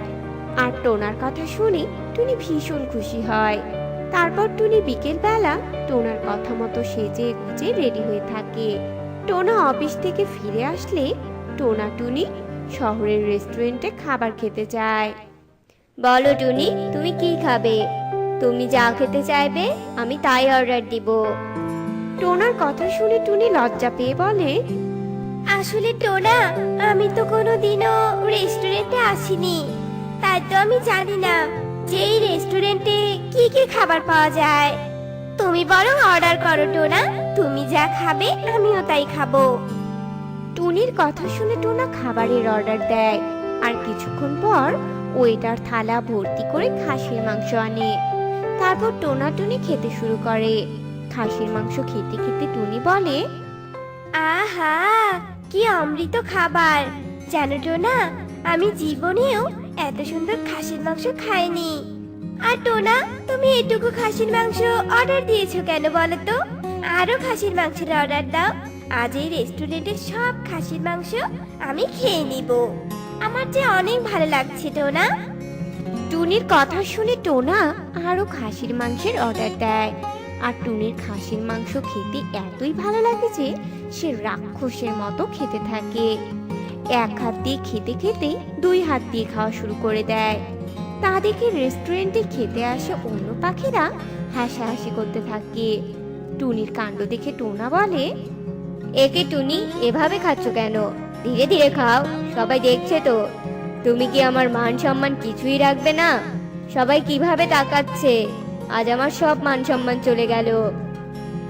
আর টোনার কথা শুনে টুনি ভীষণ খুশি হয়। তারপর টুনি বিকেল বেলা টোনার কথা মতো সেজে গুজে রেডি হয়ে থাকে। টোনা অফিস থেকে ফিরে আসলে টোনা টুনি শহরের রেস্টুরেন্টে খাবার খেতে যায়। বলো টুনি, তুমি কি খাবে? তুমি যা খেতে চাইবে আমি তাই অর্ডার দিব। টোনার কথা শুনে টুনি লজ্জা পেয়ে বলে, আসলে টোনা, আমি তো কোনোদিনও রেস্টুরেন্টে আসিনি, তাই তো আমি জানি না যে এই রেস্টুরেন্টে কি কি খাবার পাওয়া যায়। তুমি বরং অর্ডার করো টোনা, তুমি যা খাবে আমিও তাই খাবো। টুনির কথা শুনে টোনা খাবারের অর্ডার দেয়। আর কিছুক্ষণ পর ওয়েটার থালা ভর্তি করে খাসির মাংস আনে। তারপর টোনা টুনি খেতে শুরু করে। খাসির মাংস খেতে খেতে টুনি বলে, আহা, কি অমৃত খাবার! জানো টোনা, আমি জীবনেও এত সুন্দর খাসির মাংস খাইনি। আর টোনা, তুমি এটুকু খাসির মাংস অর্ডার দিয়েছো কেন বলো তো? আরো খাসির মাংসের অর্ডার দাও। আজ এই রেস্টুরেন্টের সব খাসির মাংস আমি খেয়ে নিব। আমার যে অনেক ভালো লাগছে টোনা। টুনির কথা শুনে টোনা আরো খাসির মাংসের অর্ডার দেয়। আর টুনির খাসির মাংস খেতে এতই ভালো লাগে যে সে রাক্ষসের মতো খেতে থাকে। এক হাত দিয়ে খেতে খেতে 2 হাত দিয়ে খাওয়া শুরু করে দেয়। তা দেখে রেস্টুরেন্টে খেতে আসে অন্য পাখিরা হাসাহাসি করতে থাকে। টুনির কাণ্ড দেখে টোনা বলে, একে টুনি, এভাবে খাচ্ছ কেন? ধীরে ধীরে খাও, সবাই দেখছে তো। তুমি কি আমার মান সম্মান কিছুই রাখবে না? সবাই কিভাবে তাকাচ্ছে, আজ আমার সব মান সম্মান চলে গেল।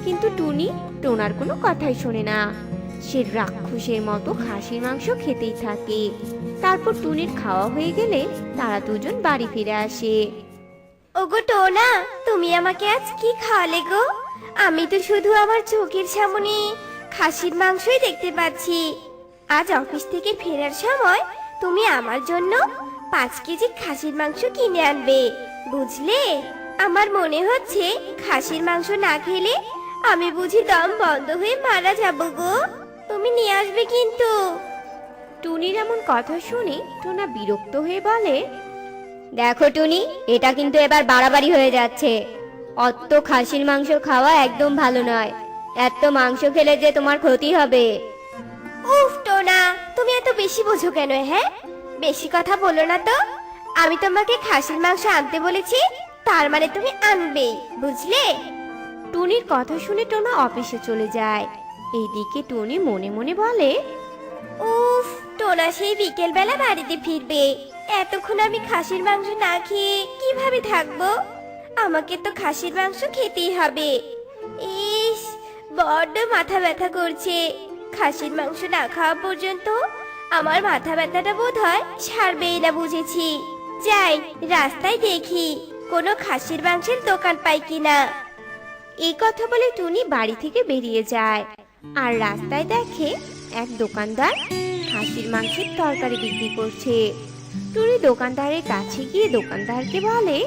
কিন্তু টুনি টোনার কোনো কথাই শোনে না। সে রাক্ষসের মতো খাসির মাংস খেতেই থাকে। তারপর টুনির খাওয়া হয়ে গেলে তারা দুজন বাড়ি ফিরে আসে। ওগো টোনা, তুমি আমাকে আজ কি খাওয়ালে গো? আমি তো শুধু আমার চোখের সামনে খাসির মাংসই দেখতে পাচ্ছি। আজ অফিস থেকে ফেরার সময় তুমি আমার জন্য 5 কেজি খাসির মাংস কিনে আনবে, বুঝলে? আমার মনে হচ্ছে খাসির মাংস না খেলে আমি বুঝি দম বন্ধ হয়ে মারা যাব গো। তুমি নিয়ে আসবে কিন্তু। টুনির এমন কথা শুনে টোনা বিরক্ত হয়ে বলে, দেখো টুনি, এটা কিন্তু এবার বাড়াবাড়ি হয়ে যাচ্ছে। অত খাসির মাংস খাওয়া একদম ভালো নয়। এত মাংস খেলে যে তোমার ক্ষতি হবে। উফ টোনা, তুমি এত বেশি বোঝো কেন? হ্যাঁ, বেশি কথা বলো না তো। আমি তোমাকে খাসির মাংস আনতে বলেছি, তার মানে তুমি আনবেই, বুঝলে? টুনির কথা শুনে টোনা অফিসে চলে যায়। এইদিকে টুনি মনে মনে বলে, উফ, টোনা সেই বিকেল বেলা বাড়িতে ফিরবে। এতক্ষণ আমি খাসির মাংস না খেয়ে কিভাবে থাকবো? আমাকে তো খাসির মাংস খেতেই হবে। ইস, বড্ড মাথা ব্যথা করছে। খাসির মাংস না খাওয়া পর্যন্ত আমার মাথা ব্যথাটা বোধহয় সারবেই না, বুঝেছি। যাই, রাস্তায় দেখি কোনো খাসির মাংসের দোকান পাই কিনা। এই কথা বলে টুনি বাড়ি থেকে বেরিয়ে যায়। আর রাস্তায় দেখে এক দোকানদার খাসির মাংসের তরকারি বিক্রি করছে। টুনি দোকানদারের কাছে গিয়ে দোকানদারকে বলে,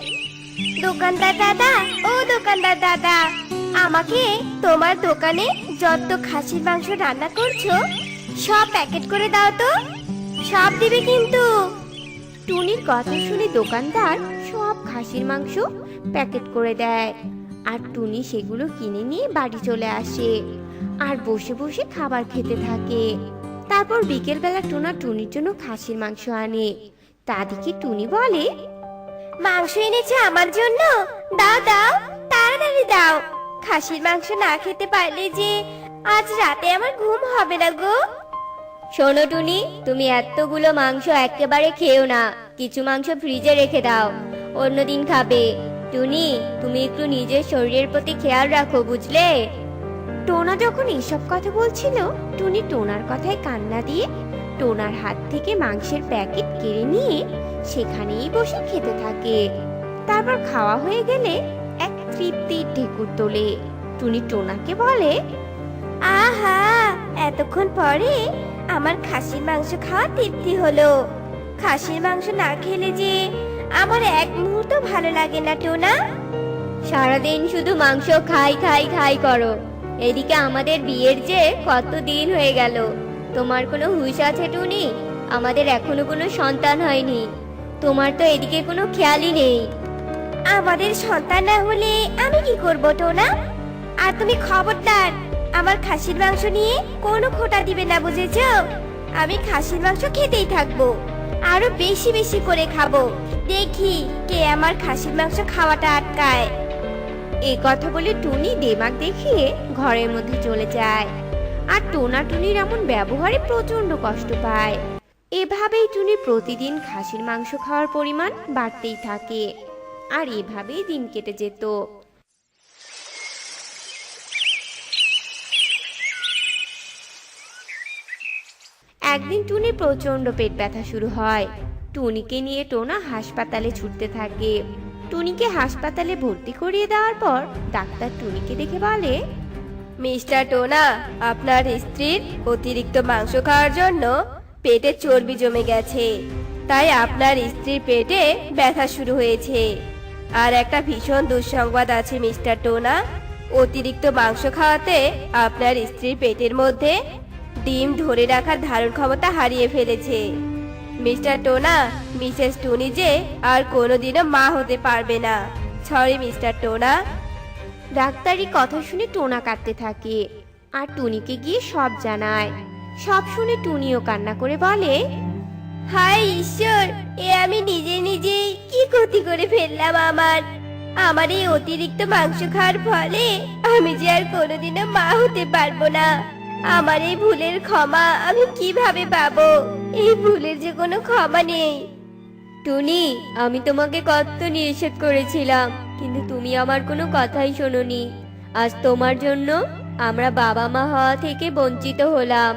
দোকানদার দাদা, ও দোকানদার দাদা, আমাকে তোমার দোকানে যত খাসির মাংস রান্না করছো সব প্যাকেট করে দাও তো। সব দিবে কিন্তু। টুনির কথা শুনে দোকানদার সব খাসির মাংস প্যাকেট করে দেয়। আর টুনি সেগুলো কিনে নিয়ে বাড়ি চলে আসে আর বসে বসে খাবার খেতে থাকে। তারপর বিকেলবেলা টোনা টুনির জন্য খাসির মাংস আনে। তা দেখে টুনি বলে, মাংস এনেছে আমার জন্য? দাও দাও, তাড়াতাড়ি দাও। খাসির মাংস না খেতে পারলে যে আজ রাতে আমার ঘুম হবে না গো। শোনো টুনি, তুমি এতগুলো মাংস একেবারে খেও না। কিছু মাংস ফ্রিজে রেখে দাও, অন্যদিন খাবে। টুনি, তুমি একটু নিজের শরীরের প্রতি খেয়াল রাখো, বুঝলে? টোনা যখন এসব কথা বলছিল, টুনি টোনার কথায় কান্না দিয়ে টোনার হাত থেকে মাংসের প্যাকেট কেড়ে নিয়ে সেখানেই বসে খেতে থাকে। তারপর খাওয়া হয়ে গেলে এক তৃপ্তির ঢেকুর তোলে। টুনি টোনাকে বলে, আহা, এতক্ষণ পরে আমার খাসির মাংস খাওয়া তৃপ্তি হলো। খাসির মাংস না খেলে যে আমার এক মুহূর্ত ভালো লাগে না টোনা। সারাদিন শুধু মাংস খাই খাই খাই করো। এদিকে আমাদের বিয়ের যে কত দিন হয়ে গেল, তোমার কোনো হুঁশ আছে টুনি? আমাদের এখনো কোনো সন্তান হয়নি। তোমার তো এদিকে কোনো খেয়ালই নেই। আমাদের সন্তান না হলে আমি কি করব টোনা? আর তুমি খবরদার আমার খাসির মাংস নিয়ে কোনো খোঁটা দিবে না, বুঝেছো? আমি খাসির মাংস খেতেই থাকবো, আরো বেশি বেশি করে খাবো। দেখি কে আমার খাসির মাংস খাওয়াটা আটকায়। এই কথা বলে টুনি দেমাগ দেখিয়ে ঘরের মধ্যে চলে যায়। আর টোনা টুনির এমন ব্যবহারে প্রচন্ড কষ্ট পায়। এভাবেই টুনি প্রতিদিন খাসির মাংস খাওয়ার পরিমাণ বাড়তেই থাকে। আর এভাবেই দিন কেটে যেত। একদিন টুনির প্রচন্ড পেট ব্যথা শুরু হয়। টুনিকে নিয়ে টোনা হাসপাতালে ছুটতে থাকে। টুনিকে হাসপাতালে ভর্তি করিয়ে দেওয়ার পর ডাক্তার টুনিকে দেখে বলে, মিস্টার টোনা, আপনার স্ত্রীর অতিরিক্ত মাংস খাওয়ার জন্য পেটে চর্বি জমে গেছে, তাই আপনার স্ত্রীর পেটে ব্যথা শুরু হয়েছে। আর একটা ভীষণ দুঃসংবাদ আছে মিস্টার টোনা, অতিরিক্ত মাংস খাওয়াতে আপনার স্ত্রীর পেটের মধ্যে ডিম ধরে রাখার ধারণ ক্ষমতা হারিয়ে ফেলেছে। মিস্টার টোনা, মিসেস টুনি যে আর কোনোদিনও মা হতে পারবে না। সরি মিস্টার টোনা। ডাক্তারি কথা শুনে টোনা কাঁদতে থাকে আর টুনিকে গিয়ে সব জানায়। সব শুনে টুনিও কান্না করে বলে, হায় ঈশ্বর, এ আমি নিজে নিজেই কি ক্ষতি করে ফেললাম আমার এই অতিরিক্ত মাংস খাওয়ার ফলে আমি যে আর কোনোদিনও মা হতে পারবো না। আমার এই ভুলের ক্ষমা আমি কিভাবে পাবো? এই ভুলের যে কোনো ক্ষমা নেই। টুনি, আমি তোমাকে কত নিষেধ করেছিলাম, কিন্তু তুমি আমার কোনো কথাই শোনোনি। আজ তোমার জন্য আমরা বাবা মা হওয়া থেকে বঞ্চিত হলাম।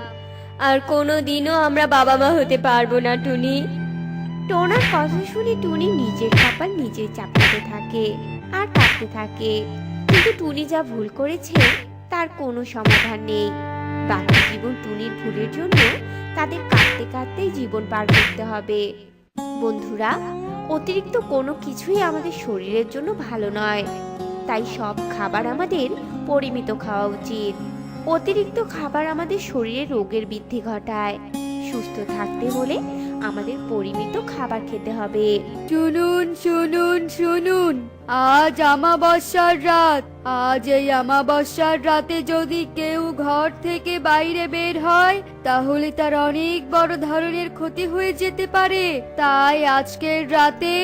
আর কোনোদিনও আমরা বাবা মা হতে পারবো না টুনি। টোনার কথা শুনে টুনি নিজের কপাল নিজে চাপতে থাকে আর কাঁদতে থাকে। কিন্তু টুনি যা ভুল করেছে তার কোনো সমাধান নেই। বাকি জীবন টুনির ভুলের জন্য তাদের কাঁদতে কাঁদতেই জীবন পার করতে হবে। বন্ধুরা, অতিরিক্ত কোনো কিছুই আমাদের শরীরের জন্য ভালো নয়, তাই সব খাবার আমাদের পরিমিত খাওয়া উচিত। অতিরিক্ত খাবার আমাদের শরীরে রোগের বৃদ্ধি ঘটায়। সুস্থ থাকতে হলে আমাদের পরিমিত খাবার খেতে হবে। শুনুন শুনুন শুনুন, আজ অমাবস্যার রাত। আজ এই অমাবস্যার রাতে যদি কেউ ঘর থেকে বাইরে বের হয় তাহলে তার অনেক বড় ধরনের ক্ষতি হয়ে যেতে পারে। তাই আজকের রাতে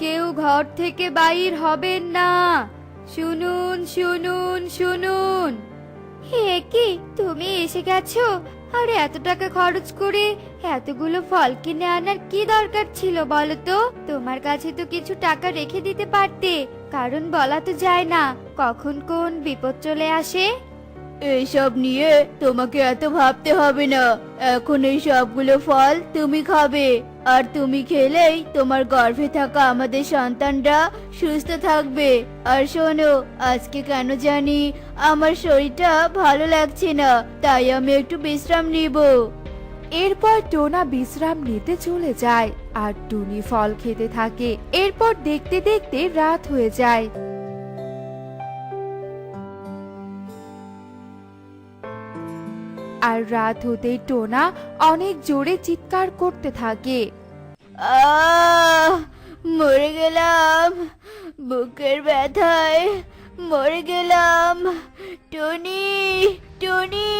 কেউ ঘর থেকে বাইর হবেন না। শুনুন শুনুন শুনুন। হে কি, তুমি এসে গেছো? আর এত টাকা খরচ করে এতগুলো ফল কিনে আনার কি দরকার ছিল বলো তো? তোমার কাছে তো কিছু টাকা রেখে দিতে পারতে, কারণ বলা তো যায় না কখন কোন বিপদ চলে আসে। এইসব নিয়ে তোমাকে এত ভাবতে হবে না। এখন এই সবগুলো ফল তুমি খাবে, আর তুমি খেলেই তোমার গর্ভে থাকা আমাদের সন্তানরা সুস্থ থাকবে। আর শোনো, আজকে কেন জানি আমার শরীরটা ভালো লাগছে না, তাই আমি একটু বিশ্রাম নিব। এরপর টোনা বিশ্রাম নিতে চলে যায় আর টুনি ফল খেতে থাকে। এরপর দেখতে দেখতে রাত হয়ে যায়। আর রাত হতেই টোনা অনেক জোরে চিৎকার করতে থাকে। মরে গেলাম, বুকের ব্যথায় মরে গেলাম। টুনি টুনি,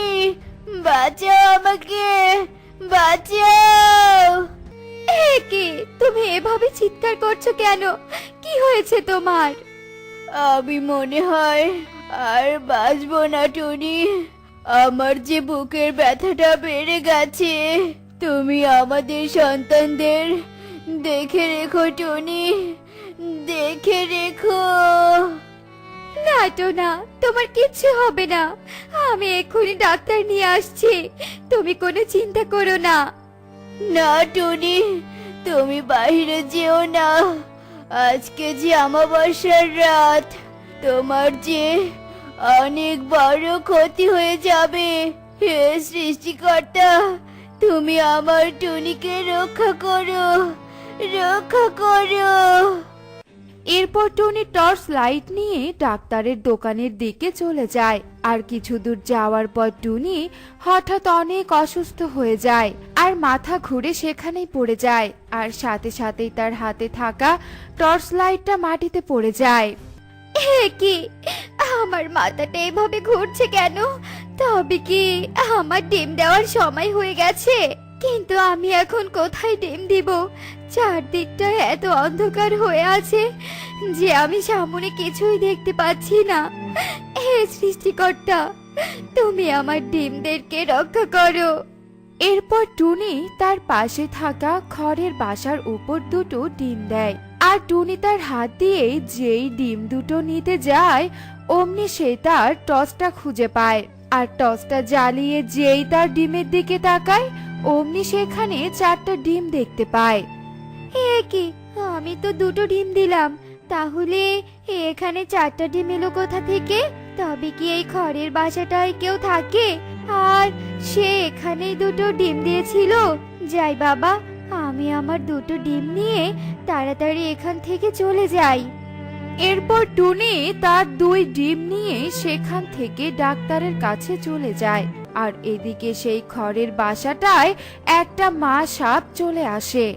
বাঁচাও আমাকে, বাঁচাও। কি, তুমি এভাবে চিৎকার করছো কেন? কি হয়েছে তোমার? আমি মনে হয় আর বাঁচবো না টুনি। আমার যে বুকের ব্যথাটা বেড়ে গেছে। তুমি আমাদের সন্তানদের দেখে রেখো টুনি, দেখে রেখো। না টোনা, তোমার কিচ্ছু হবে না। আমি এক্ষুনি ডাক্তার নিয়ে আসছি, তুমি কোনো চিন্তা করো না। না টুনি, তুমি বাইরে যেও না। আজকে যে অমাবস্যার রাত, তোমার যে অনেক বড় ক্ষতি হয়ে যাবে। হে সৃষ্টিকর্তা, তুমি আমার টুনিকে রক্ষা করো, রক্ষা করো। এরপর টনি টর্চ লাইট নিয়ে ডাক্তারের দোকানের দিকে চলে যায়। আর কিছু দূর যাওয়ার পর টুনি হঠাৎ অনেক অসুস্থ হয়ে যায় আর মাথা ঘুরে সেখানেই পড়ে যায়। আর সাথে সাথেই তার হাতে থাকা টর্চ লাইটটা মাটিতে পড়ে যায়। হে কি, আমার মাথাটা এভাবে ঘুরছে কেন? তবে কি আমার ডিম দেওয়ার সময় হয়ে গেছে? কিন্তু আমি এখন কোথায় ডিম দিব? চারদিকটা এত অন্ধকার হয়ে আছে যে আমি সামনে কিছুই দেখতে পাচ্ছি না। হে সৃষ্টিকর্তা, তুমি আমার ডিমদেরকে রক্ষা করো। এরপর টুনি তার পাশে থাকা খড়ের বাসার উপর দুটো ডিম দেয়। আর টুনি তার হাত দিয়ে যেই ডিম দুটো নিতে যায় অমনি সে তার টর্চটা খুঁজে পায়। আর টর্চটা জ্বালিয়ে যেই তার ডিমের দিকে তাকায় অমনি সেখানে 4টা ডিম দেখতে পায়। হে কি, আমি তো দুটো ডিম দিলাম, তাহলে এখানে 4টা ডিম এলো কোথা থেকে? তবে কি এই খড়ের বাসাটায় কেউ থাকে আর সে এখানেই দুটো ডিম দিয়েছিল? যাই বাবা, আমি আমার দুটো ডিম নিয়ে তাড়াতাড়ি এখান থেকে চলে যাই। এরপর টুনি তার 2 ডিম নিয়ে সেখান থেকে ডাক্তারের কাছে চলে যায়। আর এদিকে সেই খড়ের বাসাটায় একটা মা সাপ চলে আসে।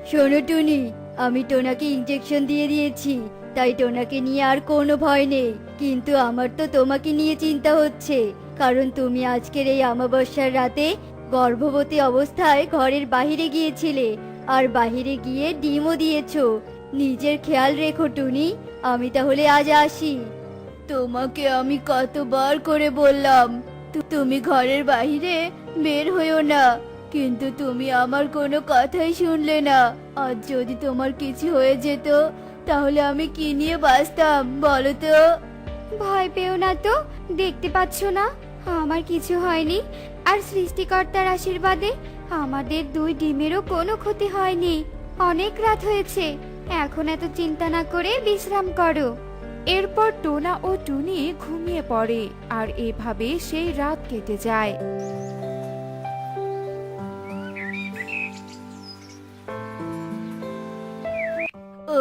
শোনো টুনি, আমি টোনাকে ইনজেকশন দিয়ে দিয়েছি, তাই টোনাকে নিয়ে আর কোনো ভয় নেই। কিন্তু আমার তো তোমাকে নিয়ে চিন্তা হচ্ছে, কারণ তুমি আজকের এই অমাবস্যার রাতে গর্ভবতী অবস্থায় ঘরের বাহিরে গিয়েছিলে, আর বাহিরে গিয়ে ডিমও দিয়েছো। নিজের খেয়াল রেখো টুনি। আমি তাহলে আজ আসি। তোমাকে আমি কতবার করে বললাম তুমি ঘরের বাহিরে বের হইও না। কিন্তু তুমি আমার কোনো কথাই শুনলে না। আর যদি তোমার কিছু হয়ে যেত তাহলে আমি কি নিয়ে বাঁচতাম বলো তো? ভয় পেও না তো, দেখতে পাচ্ছ না আমার কিছু হয়নি। আর সৃষ্টিকর্তার আশীর্বাদে আমাদের 2 ডিমেরও কোনো ক্ষতি হয়নি। অনেক রাত হয়েছে, এখন এত চিন্তা না করে বিশ্রাম করো। এরপর টোনা ও টুনি ঘুমিয়ে পড়ে আর এভাবে সেই রাত কেটে যায়।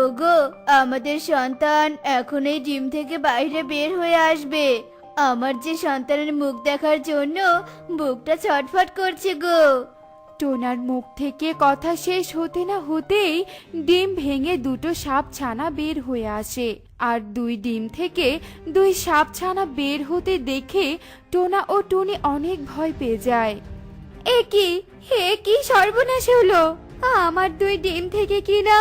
ওগো, আমাদের সন্তান এখন এই ডিম থেকে বাইরে বের হয়ে আসবে। আমার যে সন্তানের মুখ দেখার জন্য বুকটা ছটফট করছে গো। টোনার মুখ থেকে কথা শেষ হতে না হতেই ডিম ভেঙে 2টো সাপ ছানা বের হয়ে আসে। আর 2 ডিম থেকে 2 সাপ ছানা বের হতে দেখে টোনা ও টুনি অনেক ভয় পেয়ে যায়। এ কি সর্বনাশ হলো! আমার 2 ডিম থেকে কি না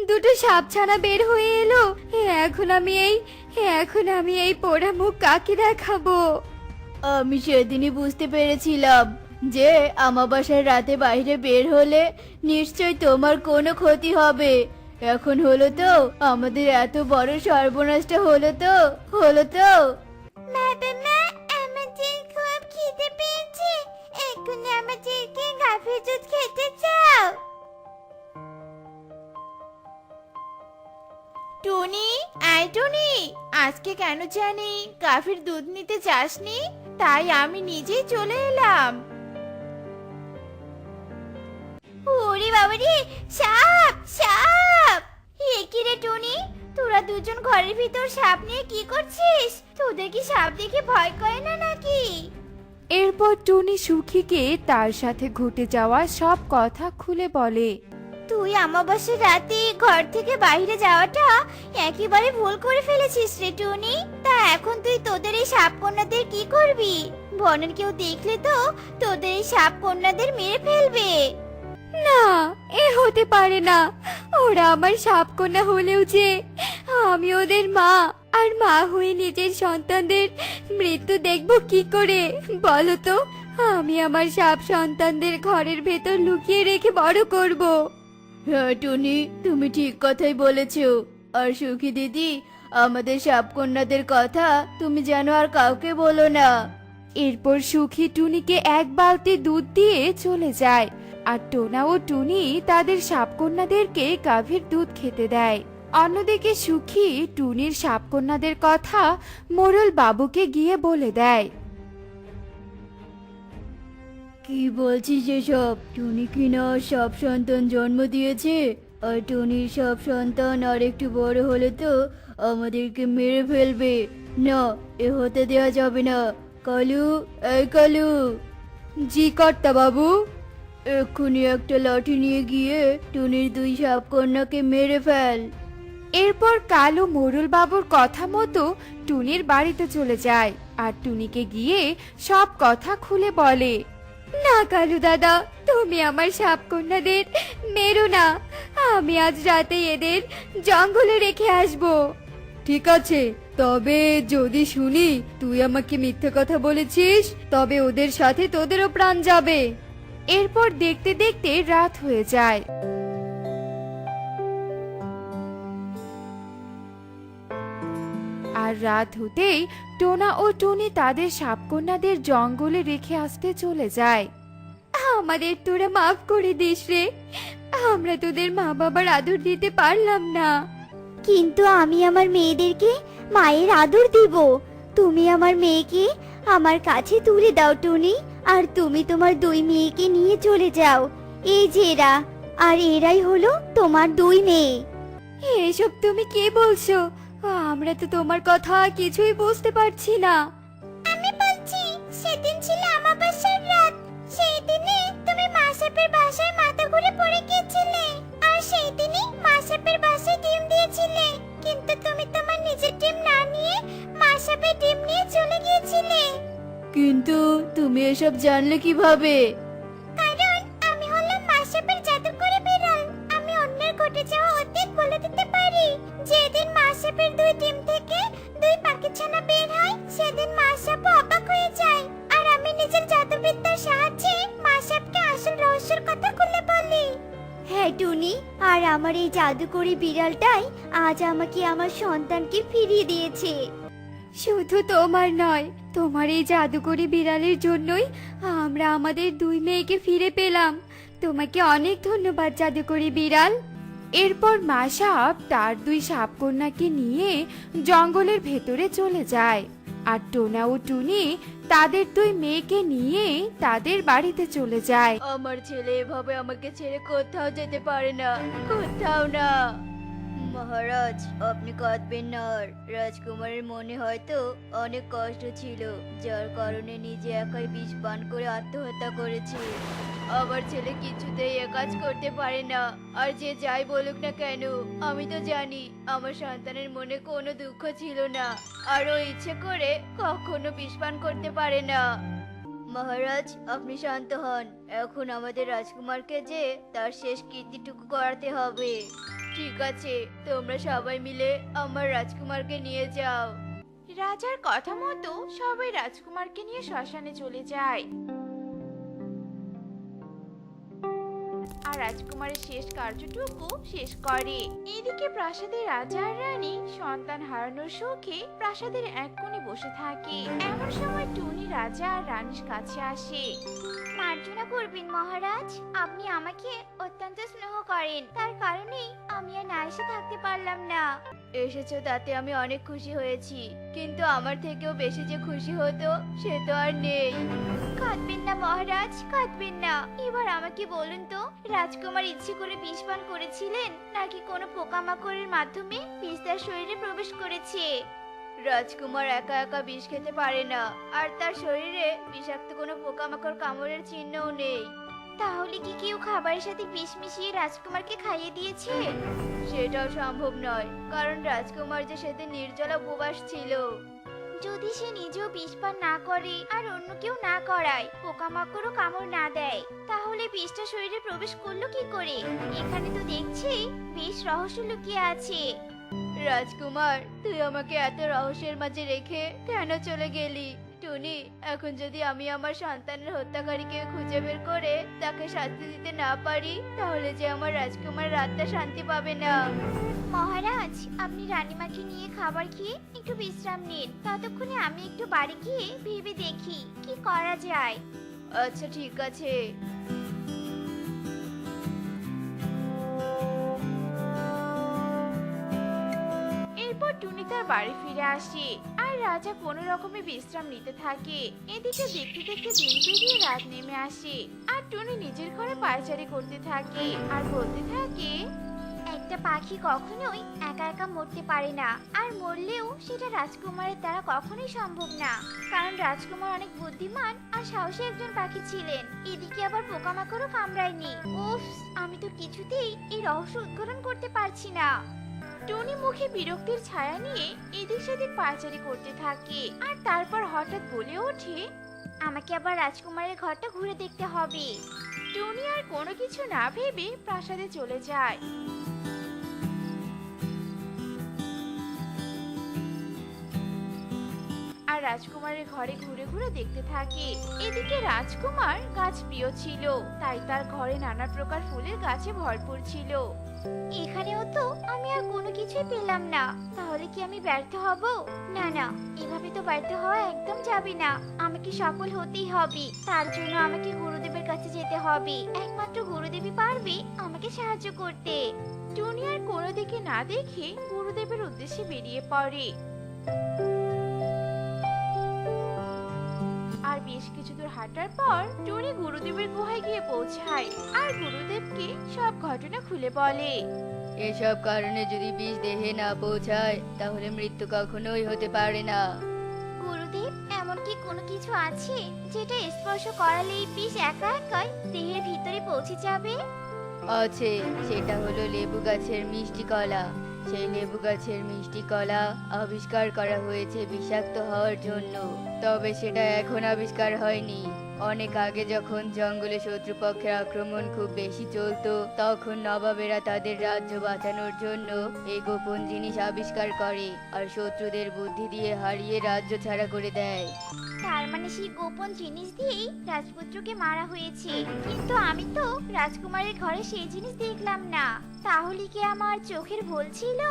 2টো সাপছানা বের হয়ে এলো। এখন আমি এই পোড়া মুখ কাকে দেখাবো? আমি সেদিনই বুঝতে পেরেছিলাম যে আমাবাসার রাতে বাইরে বের হলে নিশ্চয় তোমার কোনো ক্ষতি হবে। এখন হলো তো, আমাদের এত বড় সর্বনাশটা হলো তো। বাবা, আমাদের খুব খিদে পেয়েছে, এখন আমাদেরকে গাভীর দুধ খেতে চাও। টুনি, আয় টুনি, আজকে কেন জানি গাভীর দুধ নিতে যাসনি, তাই আমি নিজেই চলে এলাম। ওরে বাবা রে, সাপ! এ কি রে টুনি, তোরা দুজন ঘরের ভিতর সাপ নিয়ে কি করছিস? তোদের কি সাপ দেখে ভয় করে না নাকি? এরপর টুনি সুখীকে তার সাথে ঘটে যাওয়া সব কথা খুলে বলে। তুই আমাবাসের রাতে ঘর থেকে বাইরে যাওয়াটা একেবারে ভুল করে ফেলেছিস রে টুনি। তা এখন তুই তোদের এই সাপ কন্যাদের কি করবি? বনের কেউ দেখলে তো তোদের এই সাপ কন্যাদের মেরে ফেলবে। না, এ হতে পারে না। ওরা আমার সাপকন্যা হলেও যে আমি ওদের মা, আর মা হয়ে নিজের সন্তানদের মৃত্যু দেখব কি করে বলো তো? আমি আমার সাপ সন্তানদের ঘরের ভেতর লুকিয়ে রেখে বড় করব। হ্যাঁ টুনি, তুমি ঠিক কথাই বলেছো। আর সুখী দিদি, আমাদের সাপকন্যাদের কথা তুমি যেন আর কাউকে বলো না। এরপর সুখী টুনিকে 1 বালতি দুধ দিয়ে চলে যায়। আর টোনা ও টুনি তাদের সাপকন্যাদেরকে গাভীর দুধ খেতে দেয়। অন্যদিকে সুখী টুনির সাপকন্যাদের কথা মোড়ল বাবুকে গিয়ে বলে দেয়। কি বলছিস এসব? টুনি কিনা সব সন্তান জন্ম দিয়েছে, আর টুনির সব সন্তান আর একটু বড় হলে তো আমাদেরকে মেরে ফেলবে। না, এ হতে দেওয়া যাবে না। কালু, এই কালু! জি কর্তা বাবু। এক্ষুনি একটা লাঠি নিয়ে গিয়ে টুনির 2 সাপকন্যাকে মেরে ফেল। এরপর কালু মোড়ল বাবুর কথা মতো টুনির বাড়িতে চলে যায় আর টুনিকে গিয়ে সব কথা খুলে বলে। না কালু দাদা, তুমি আমার সাপকন্যাদের মেরো না। আমি আজ রাতে এদের জঙ্গলে রেখে আসব। ঠিক আছে, তবে যদি শুনি তুই আমাকে মিথ্যে কথা বলেছিস, তবে ওদের সাথে তোদেরও প্রাণ যাবে। এরপর দেখতে দেখতে রাত হয়ে যায়। আর রাত হতেই টোনা ও টুনি তাদের সাপকন্যাদের জঙ্গলে রেখে আসতে চলে যায়। আমাদের তোরা মাফ করে দিস রে, আমরা তোদের মা বাবার আদর দিতে পারলাম না। কিন্তু আমি আমার মেয়েদেরকে মায়ের আদর দিব। তুমি আমার মেয়েকে আমার কাছে তুলে দাও টুনি, আর তুমি তোমার 2 মেয়েকে নিয়ে চলে যাও। এই যে এরা, আর এরাই হলো তোমার 2 মেয়ে। এসব তুমি কি বলছো? আমরা তো তোমার কথা কিছুই বুঝতে পারছি না। আমি বলছি, সেদিন ছিল আমাবাসার রাত। সেই দিনে তুমি মাসাপের বাসায় মাথা ঘুরে পড়ে গিয়েছিলে, আর সেই দিনই মাসাপের বাসায় ডিম দিয়েছিলে। কিন্তু তুমি তোমার নিজের ডিম না নিয়ে মাসাপের ডিম নিয়ে চলে গিয়েছিলে। কিন্তু তুমি এসব জানলে কিভাবে? কারণ আমি হলাম মাসাপের জাদুকরি বিড়াল। আমি অন্যের ঘটে যাওয়া অতীত বলে দিতে পারি। যেদিন মাসাপের 2 ডিম থেকে 2 পাখিছানা বের হয়, সেদিন মাসাপ অবাক হয়ে যায়। আর আমি নিজের জাদুবিদ্যার সাহায্যে মাসাপকে আসল রহস্য টুনি, আর আমার এই জাদুকরি বিড়ালটাই আজ আমাকে আমার সন্তানকে ফিরিয়ে দিয়েছে। শুধু তোমার নয়, তোমার এই জাদুকরি বিড়ালের জন্যই আমরা আমাদের 2 মেয়েকে ফিরে পেলাম। তোমাকে অনেক ধন্যবাদ জাদুকরি বিড়াল। এরপর মা সাপ তার 2 সাপকন্যাকে নিয়ে জঙ্গলের ভেতরে চলে যায়, আর টোনা ও টুনি তাদের 2 মেয়েকে নিয়ে তাদের বাড়িতে চলে যায়। আমার ছেলে এভাবে আমাকে ছেড়ে কোথাও যেতে পারে না, কোথাও না। মহারাজ, আপনি কাঁদবেন না। আর রাজকুমারের মনে হয়তো অনেক কষ্ট ছিল, যার কারণে নিজে একাই বিষ পান করে আত্মহত্যা করেছে। আমার ছেলে কিছুতেই এ কাজ করতে পারে না। আর যে যাই বলুক না কেন, আমি তো জানি আমার সন্তানের মনে কোনো দুঃখ ছিল না, আর ও ইচ্ছে করে কখনো বিষ পান করতে পারে না। মহারাজ, আপনি শান্ত হন। এখন আমাদের রাজকুমারকে যে তার শেষ কীর্তিটুকু করাতে হবে। ঠিক আছে, তোমরা সবাই মিলে আমার রাজকুমারকে নিয়ে যাও। রাজার কথা মতো সবাই রাজকুমারকে নিয়ে শ্মশানে চলে যায়। আর রাজকুমারের শেষ কার্যটুকু শেষ করে। এদিকে প্রাসাদের রাজা আর রানী সন্তান হারানোর শোকে প্রাসাদের এক কোণে বসে থাকে। এমন সময় টুনি রাজা আর রানীর কাছে আসে। মার্জনা করবেন মহারাজ, আপনি আমাকে অত্যন্ত স্নেহ করেন, তার কারণেই আমি আর না এসে থাকতে পারলাম না। এসেছো তাতে আমি অনেক খুশি হয়েছি, কিন্তু আমার থেকেও বেশি যে খুশি হতো সে তো আর নেই। কাঁদবেন না মহারাজ, কাঁদবেন না। এবার আমাকে বলুন তো, রাজকুমার ইচ্ছে করে বিষ পান করেছিলেন নাকি কোনো পোকামাকড়ের মাধ্যমে বিষ তার শরীরে প্রবেশ করেছে? রাজকুমার একা একা বিষ খেতে পারে না, আর তার শরীরে বিষাক্ত কোনো পোকামাকড় কামড়ের চিহ্নও নেই। তাহলে কি কেউ খাবারের সাথে বিষ মিশিয়ে রাজকুমারকে খাইয়ে দিয়েছে? সেটাও সম্ভব নয়, কারণ রাজকুমার যে সেদিন নির্জলা উপবাস ছিল। যদি সে নিজেও বিষ পান না করে আর অন্য কেউ না করায়, পোকামাকড়ও কামড় না দেয়, তাহলে বিষটা শরীরে প্রবেশ করলো কি করে? এখানে তো দেখছি বিষ রহস্য লুকিয়ে আছে। রাজকুমার, তুই আমাকে এত রহস্যের মাঝে রেখে কেন চলে গেলি? টুনি, এখন যদি আমি আমার সন্তানের হত্যাকারীকে খুঁজে বের করে তাকে শাস্তি দিতে না পারি, তাহলে যে আমার রাজকুমার আত্মা শান্তি পাবে না। মহারাজ, আপনি রানীমাকে নিয়ে খাবার খেয়ে একটু বিশ্রাম নিন, ততক্ষণে আমি একটু বাড়ি গিয়ে ভেবে দেখি কি করা যায়। আচ্ছা, ঠিক আছে। এরপর টুনি তার বাড়ি ফিরে আসে, আর রাজা কোনো রকমে বিশ্রাম নিতে থাকে। এদিকে দেখতে দেখতে দিন পেরিয়ে রাত নেমে আসে, আর টুনি নিজের ঘরে পায়চারি করতে থাকে আর বলতে থাকে, একটা পাখি কখনোই একা একা মরতে পারে না, আর মরলেও সেটা রাজকুমারের দ্বারা কখনোই সম্ভব না, কারণ রাজকুমার অনেক বুদ্ধিমান আর সাহসী একজন পাখি ছিলেন। এদিকে আবার পোকামাকড়ও কামড়ায়নি। উফ, আমি তো কিছুতেই এই রহস্য উদ্ঘাটন করতে পারছি না। টুনি মুখে বিরক্তির ছায়া নিয়ে এদিক সেদিক পায়চারি করতে থাকে, আর তারপর হঠাৎ বলে ওঠে, আমাকে আবার রাজকুমারের ঘরটা ঘুরে দেখতে হবে। টুনি আর কোনো কিছু না ভেবে প্রাসাদে চলে যায়। আর রাজকুমারের ঘরে ঘুরে ঘুরে দেখতে থাকে। এদিকে রাজকুমার গাছ প্রিয় ছিল, তাই তার ঘরে নানা প্রকার ফুলের গাছে ভরপুর ছিল। এখানেও তো আমি আর কোনো কিছুই পেলাম না, তাহলে কি আমি ব্যর্থ হব? না না, এভাবে তো ব্যর্থ হওয়া একদম যাবে না, আমাকে সফল হতেই হবে। তার জন্য আমাকে গুরুদেবের কাছে যেতে হবে, একমাত্র গুরুদেবই পারবে আমাকে সাহায্য করতে। টুনি আর কোনো দিকে না দেখে গুরুদেবের উদ্দেশ্যে বেরিয়ে পড়ে। আর বেশ কিছু দূর হাঁটার পর টুনি গুরুদেবের গুহায় গিয়ে পৌঁছায়, আর গুরুদেবকে সব ঘটনা খুলে বলে। এসব কারণে যদি বিষ দেহে না পৌঁছায় তাহলে মৃত্যু কখনোই হতে পারে না। গুরুদেব, এমন কি কোনো কিছু আছে যেটা স্পর্শ করালেই বিষ একা একাই দেহের ভিতরে পৌঁছে যাবে? আছে, সেটা হলো লেবু গাছের মিষ্টি কলা। সেই লেবু গাছের মিষ্টি কলা আবিষ্কার করা হয়েছে বিষাক্ত হওয়ার জন্য। তবে সেটা এখন আবিষ্কার হয়নি। অনেক আগে যখন জঙ্গলে শত্রুপক্ষের আক্রমণ খুব বেশি চলতো, তখন নবাবেরা তাদের রাজ্য বাঁচানোর জন্য এই গোপন জিনিস আবিষ্কার করে আর শত্রুদের বুদ্ধি দিয়ে হারিয়ে রাজ্য ছাড়া করে দেয়। তার মানে সেই গোপন জিনিস দিয়েই রাজপুত্রকে মারা হয়েছে, কিন্তু আমি তো রাজকুমারের ঘরে সেই জিনিস দেখলাম না। তাহলে কি আমার চোখের ভুল ছিল?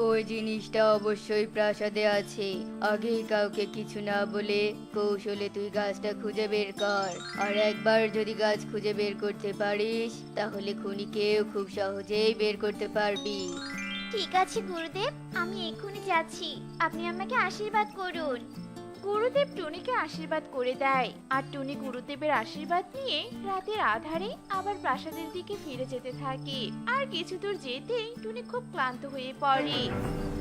ওই জিনিসটা অবশ্যই প্রাসাদে আছে। আগেই কাউকে কিছু না বলে কৌশলে তুই গাছটা খুঁজে বের কর, আর একবার যদি গাছ খুঁজে বের করতে পারিস তাহলে খুনিকেও খুব সহজেই বের করতে পারবি। ঠিক আছে গুরুদেব, আমি এক্ষুনি যাচ্ছি। আপনি আমাকে আশীর্বাদ করুন। গুরুদেব টুনিকে আশীর্বাদ করে দেয়, আর টুনি গুরুদেবের আশীর্বাদ নিয়ে রাতের আধারে আবার প্রাসাদের দিকে ফিরে যেতে থাকে। আর কিছু দূর যেতেই টুনি খুব ক্লান্ত হয়ে পড়ে।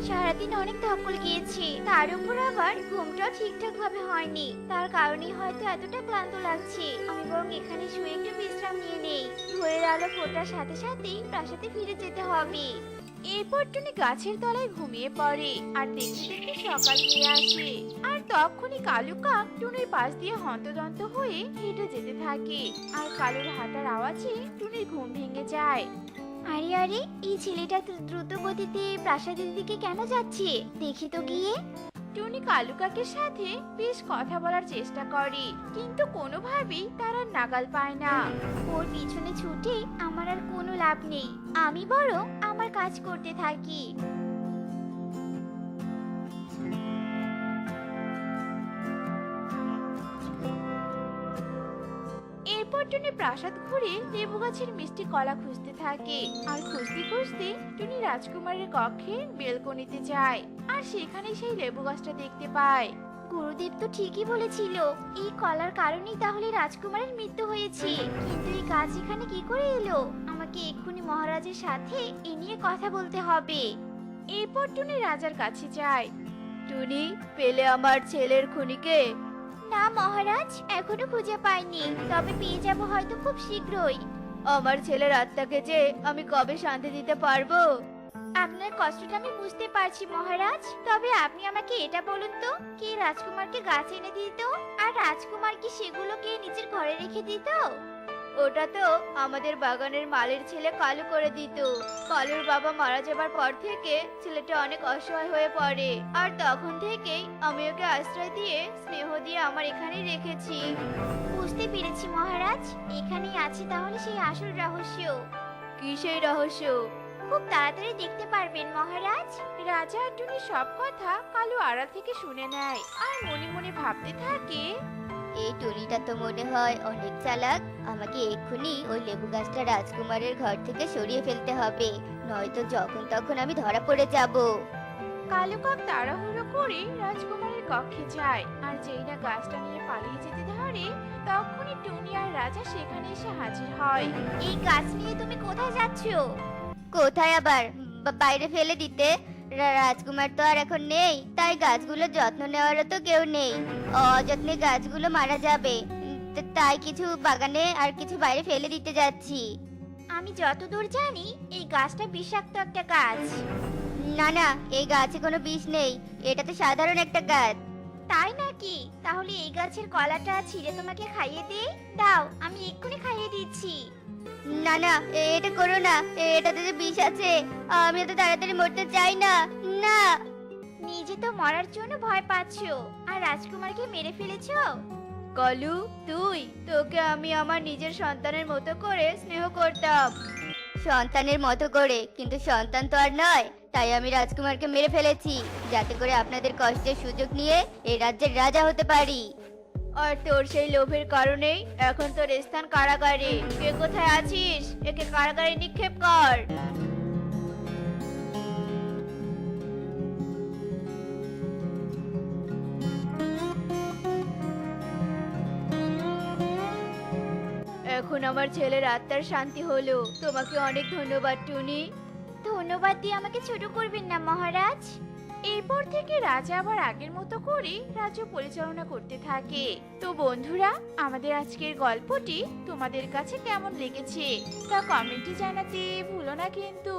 সারাদিন অনেক ধকল গিয়েছি, তার উপর আবার ঘুমটাও ঠিকঠাক ভাবে হয়নি। তার কারণেই হয়তো এতটা ক্লান্ত লাগছে। আমি বরং এখানে শুয়ে একটু বিশ্রাম নিয়ে নেই। ভোরের আলো ফোটার সাথে সাথেই প্রাসাদে ফিরে যেতে হবে। এরপর টুনি গাছের তলায় ঘুমিয়ে পড়ে, আর দেখতে দেখতে সকাল হয়ে আসে। আর তখনই কালু কাক টুনির পাশ দিয়ে হন্তদন্ত হয়ে হেঁটে যেতে থাকে। আর কালুর হাঁটার আওয়াজে টুনির ঘুম ভেঙে যায়। আরে আরে, এই ছেলেটা তো দ্রুত গতিতে প্রাসাদের দিকে কেন যাচ্ছে? দেখি তো গিয়ে। টুনি কালু কাকের সাথে বেশ কথা বলার চেষ্টা করে, কিন্তু কোনোভাবেই তার আর নাগাল পায় না। ওর পিছনে ছুটে আমার আর কোনো লাভ নেই। আমি বরং আমার কাজ করতে থাকি। এরপর টুনি প্রাসাদ ঘুরে লেবু গাছের মিষ্টি কলা খুঁজতে থাকে। আর খুঁজতে খুঁজতে টুনি রাজকুমারের কক্ষের বেলকনিতে যায়, আর সেখানে সেই লেবু গাছটা দেখতে পায়। গুরুদেব তো ঠিকই বলেছিল, এই কলার কারণেই তাহলে রাজকুমারের মৃত্যু হয়েছে। কিন্তু এই গাছ এখানে কি করে এলো? আমাকে এক্ষুনি মহারাজের সাথে এ নিয়ে কথা বলতে হবে। এরপর টুনি রাজার কাছে যায়। টুনি, পেলে আমার ছেলের খুনিকে? না মহারাজ, এখনো খুঁজে পাইনি, তবে পেয়ে যাব হয়তো খুব শীঘ্রই। আমার ছেলের আত্মাকে যে আমি কবে শান্তি দিতে পারবো? আপনার কষ্টটা আমি বুঝতে পারছি মহারাজ, তবে আপনি আমাকে এটা বলুন তো, কে রাজকুমারকে গাছ এনে দিত? আর রাজকুমার কি সেগুলোকে নিজের ঘরে রেখে দিত? ওটা তো আমাদের বাগানের মালির ছেলে কালু করে দিত। কালুর বাবা মারা যাবার পর থেকে ছেলেটা অনেক অসহায় হয়ে পড়ে, আর তখন থেকেই আমি ওকে আশ্রয় দিয়ে স্নেহ দিয়ে আমার এখানেই রেখেছি। বুঝতে পেরেছি মহারাজ, এখানেই আছে তাহলে সেই আসল রহস্য। কি সেই রহস্য? খুব তাড়াতাড়ি দেখতে পারবেন মহারাজ। রাজা আর টুনির সব কথা কালু আড়াল থেকে শুনে নেয়, আর মনে মনে ভাবতে থাকে, এই টুনিটা তো মনে হয় অনেক চালাক। আমাকে এক্ষুনি ওই লেবু গাছটা রাজকুমারের ঘর থেকে সরিয়ে ফেলতে হবে, নয়তো যখন তখন আমি ধরা পড়ে যাব। কালু কাক তাড়াহুড়ো করে রাজকুমারের কক্ষে যায়। আর যেই না গাছটা নিয়ে পালিয়ে যেতে ধরে, তখনই টুনি আর রাজা সেখানে এসে হাজির হয়। এই গাছ নিয়ে তুমি কোথায় যাচ্ছ? কোথায় আবার, বাইরে ফেলে দিতে। রাজকুমার তো আর এখন নেই, তাই গাছগুলো যত্ন নেওয়ারও তো কেউ নেই। অযত্নে গাছগুলো মারা যাবে, তাই কিছু বাগানে আর কিছু বাইরে ফেলে দিতে যাচ্ছি। আমি যতদূর জানি এই গাছটা বিষাক্ত একটা গাছ। না না, এই গাছে কোনো বিষ নেই, এটা তো সাধারণ একটা গাছ। তাই নাকি? তাহলে এই গাছের কলাটা ছিঁড়ে তোমাকে খাইয়ে দিই। দাও, আমি এক্ষুনি খাইয়ে দিচ্ছি। না না, এটা করো না, এটাতে যে বিষ আছে। আমি এত তাড়াতাড়ি মরতে চাই না। না। নিজে তো মরার জন্য ভয় পাচ্ছো, আর রাজকুমারকে মেরে ফেলেছো। কালু, তোকে আমি আমার নিজের সন্তানের মতো করে স্নেহ করতাম। সন্তানের মতো করে? কিন্তু সন্তান তো আর নয়, তাই আমি রাজকুমারকে মেরে ফেলেছি, যাতে করে আপনাদের কষ্টের সুযোগ নিয়ে এই রাজ্যের রাজা হতে পারি। আর তোর সেই লোভের কারণেই এখন তোর স্থান কারাগারে। কে কোথায় আছিস? একে কারাগারে নিক্ষেপ কর। এখন আমার ছেলের আত্মার শান্তি হলো। তোমাকে অনেক ধন্যবাদ টুনি। ধন্যবাদ দিয়ে আমাকে ছোট করবেন না মহারাজ। এরপর থেকে রাজা আবার আগের মতো করে রাজ্য পরিচালনা করতে থাকে। তো বন্ধুরা, আমাদের আজকের গল্পটি তোমাদের কাছে কেমন লেগেছে তা কমেন্টে জানাতে ভুলো না কিন্তু।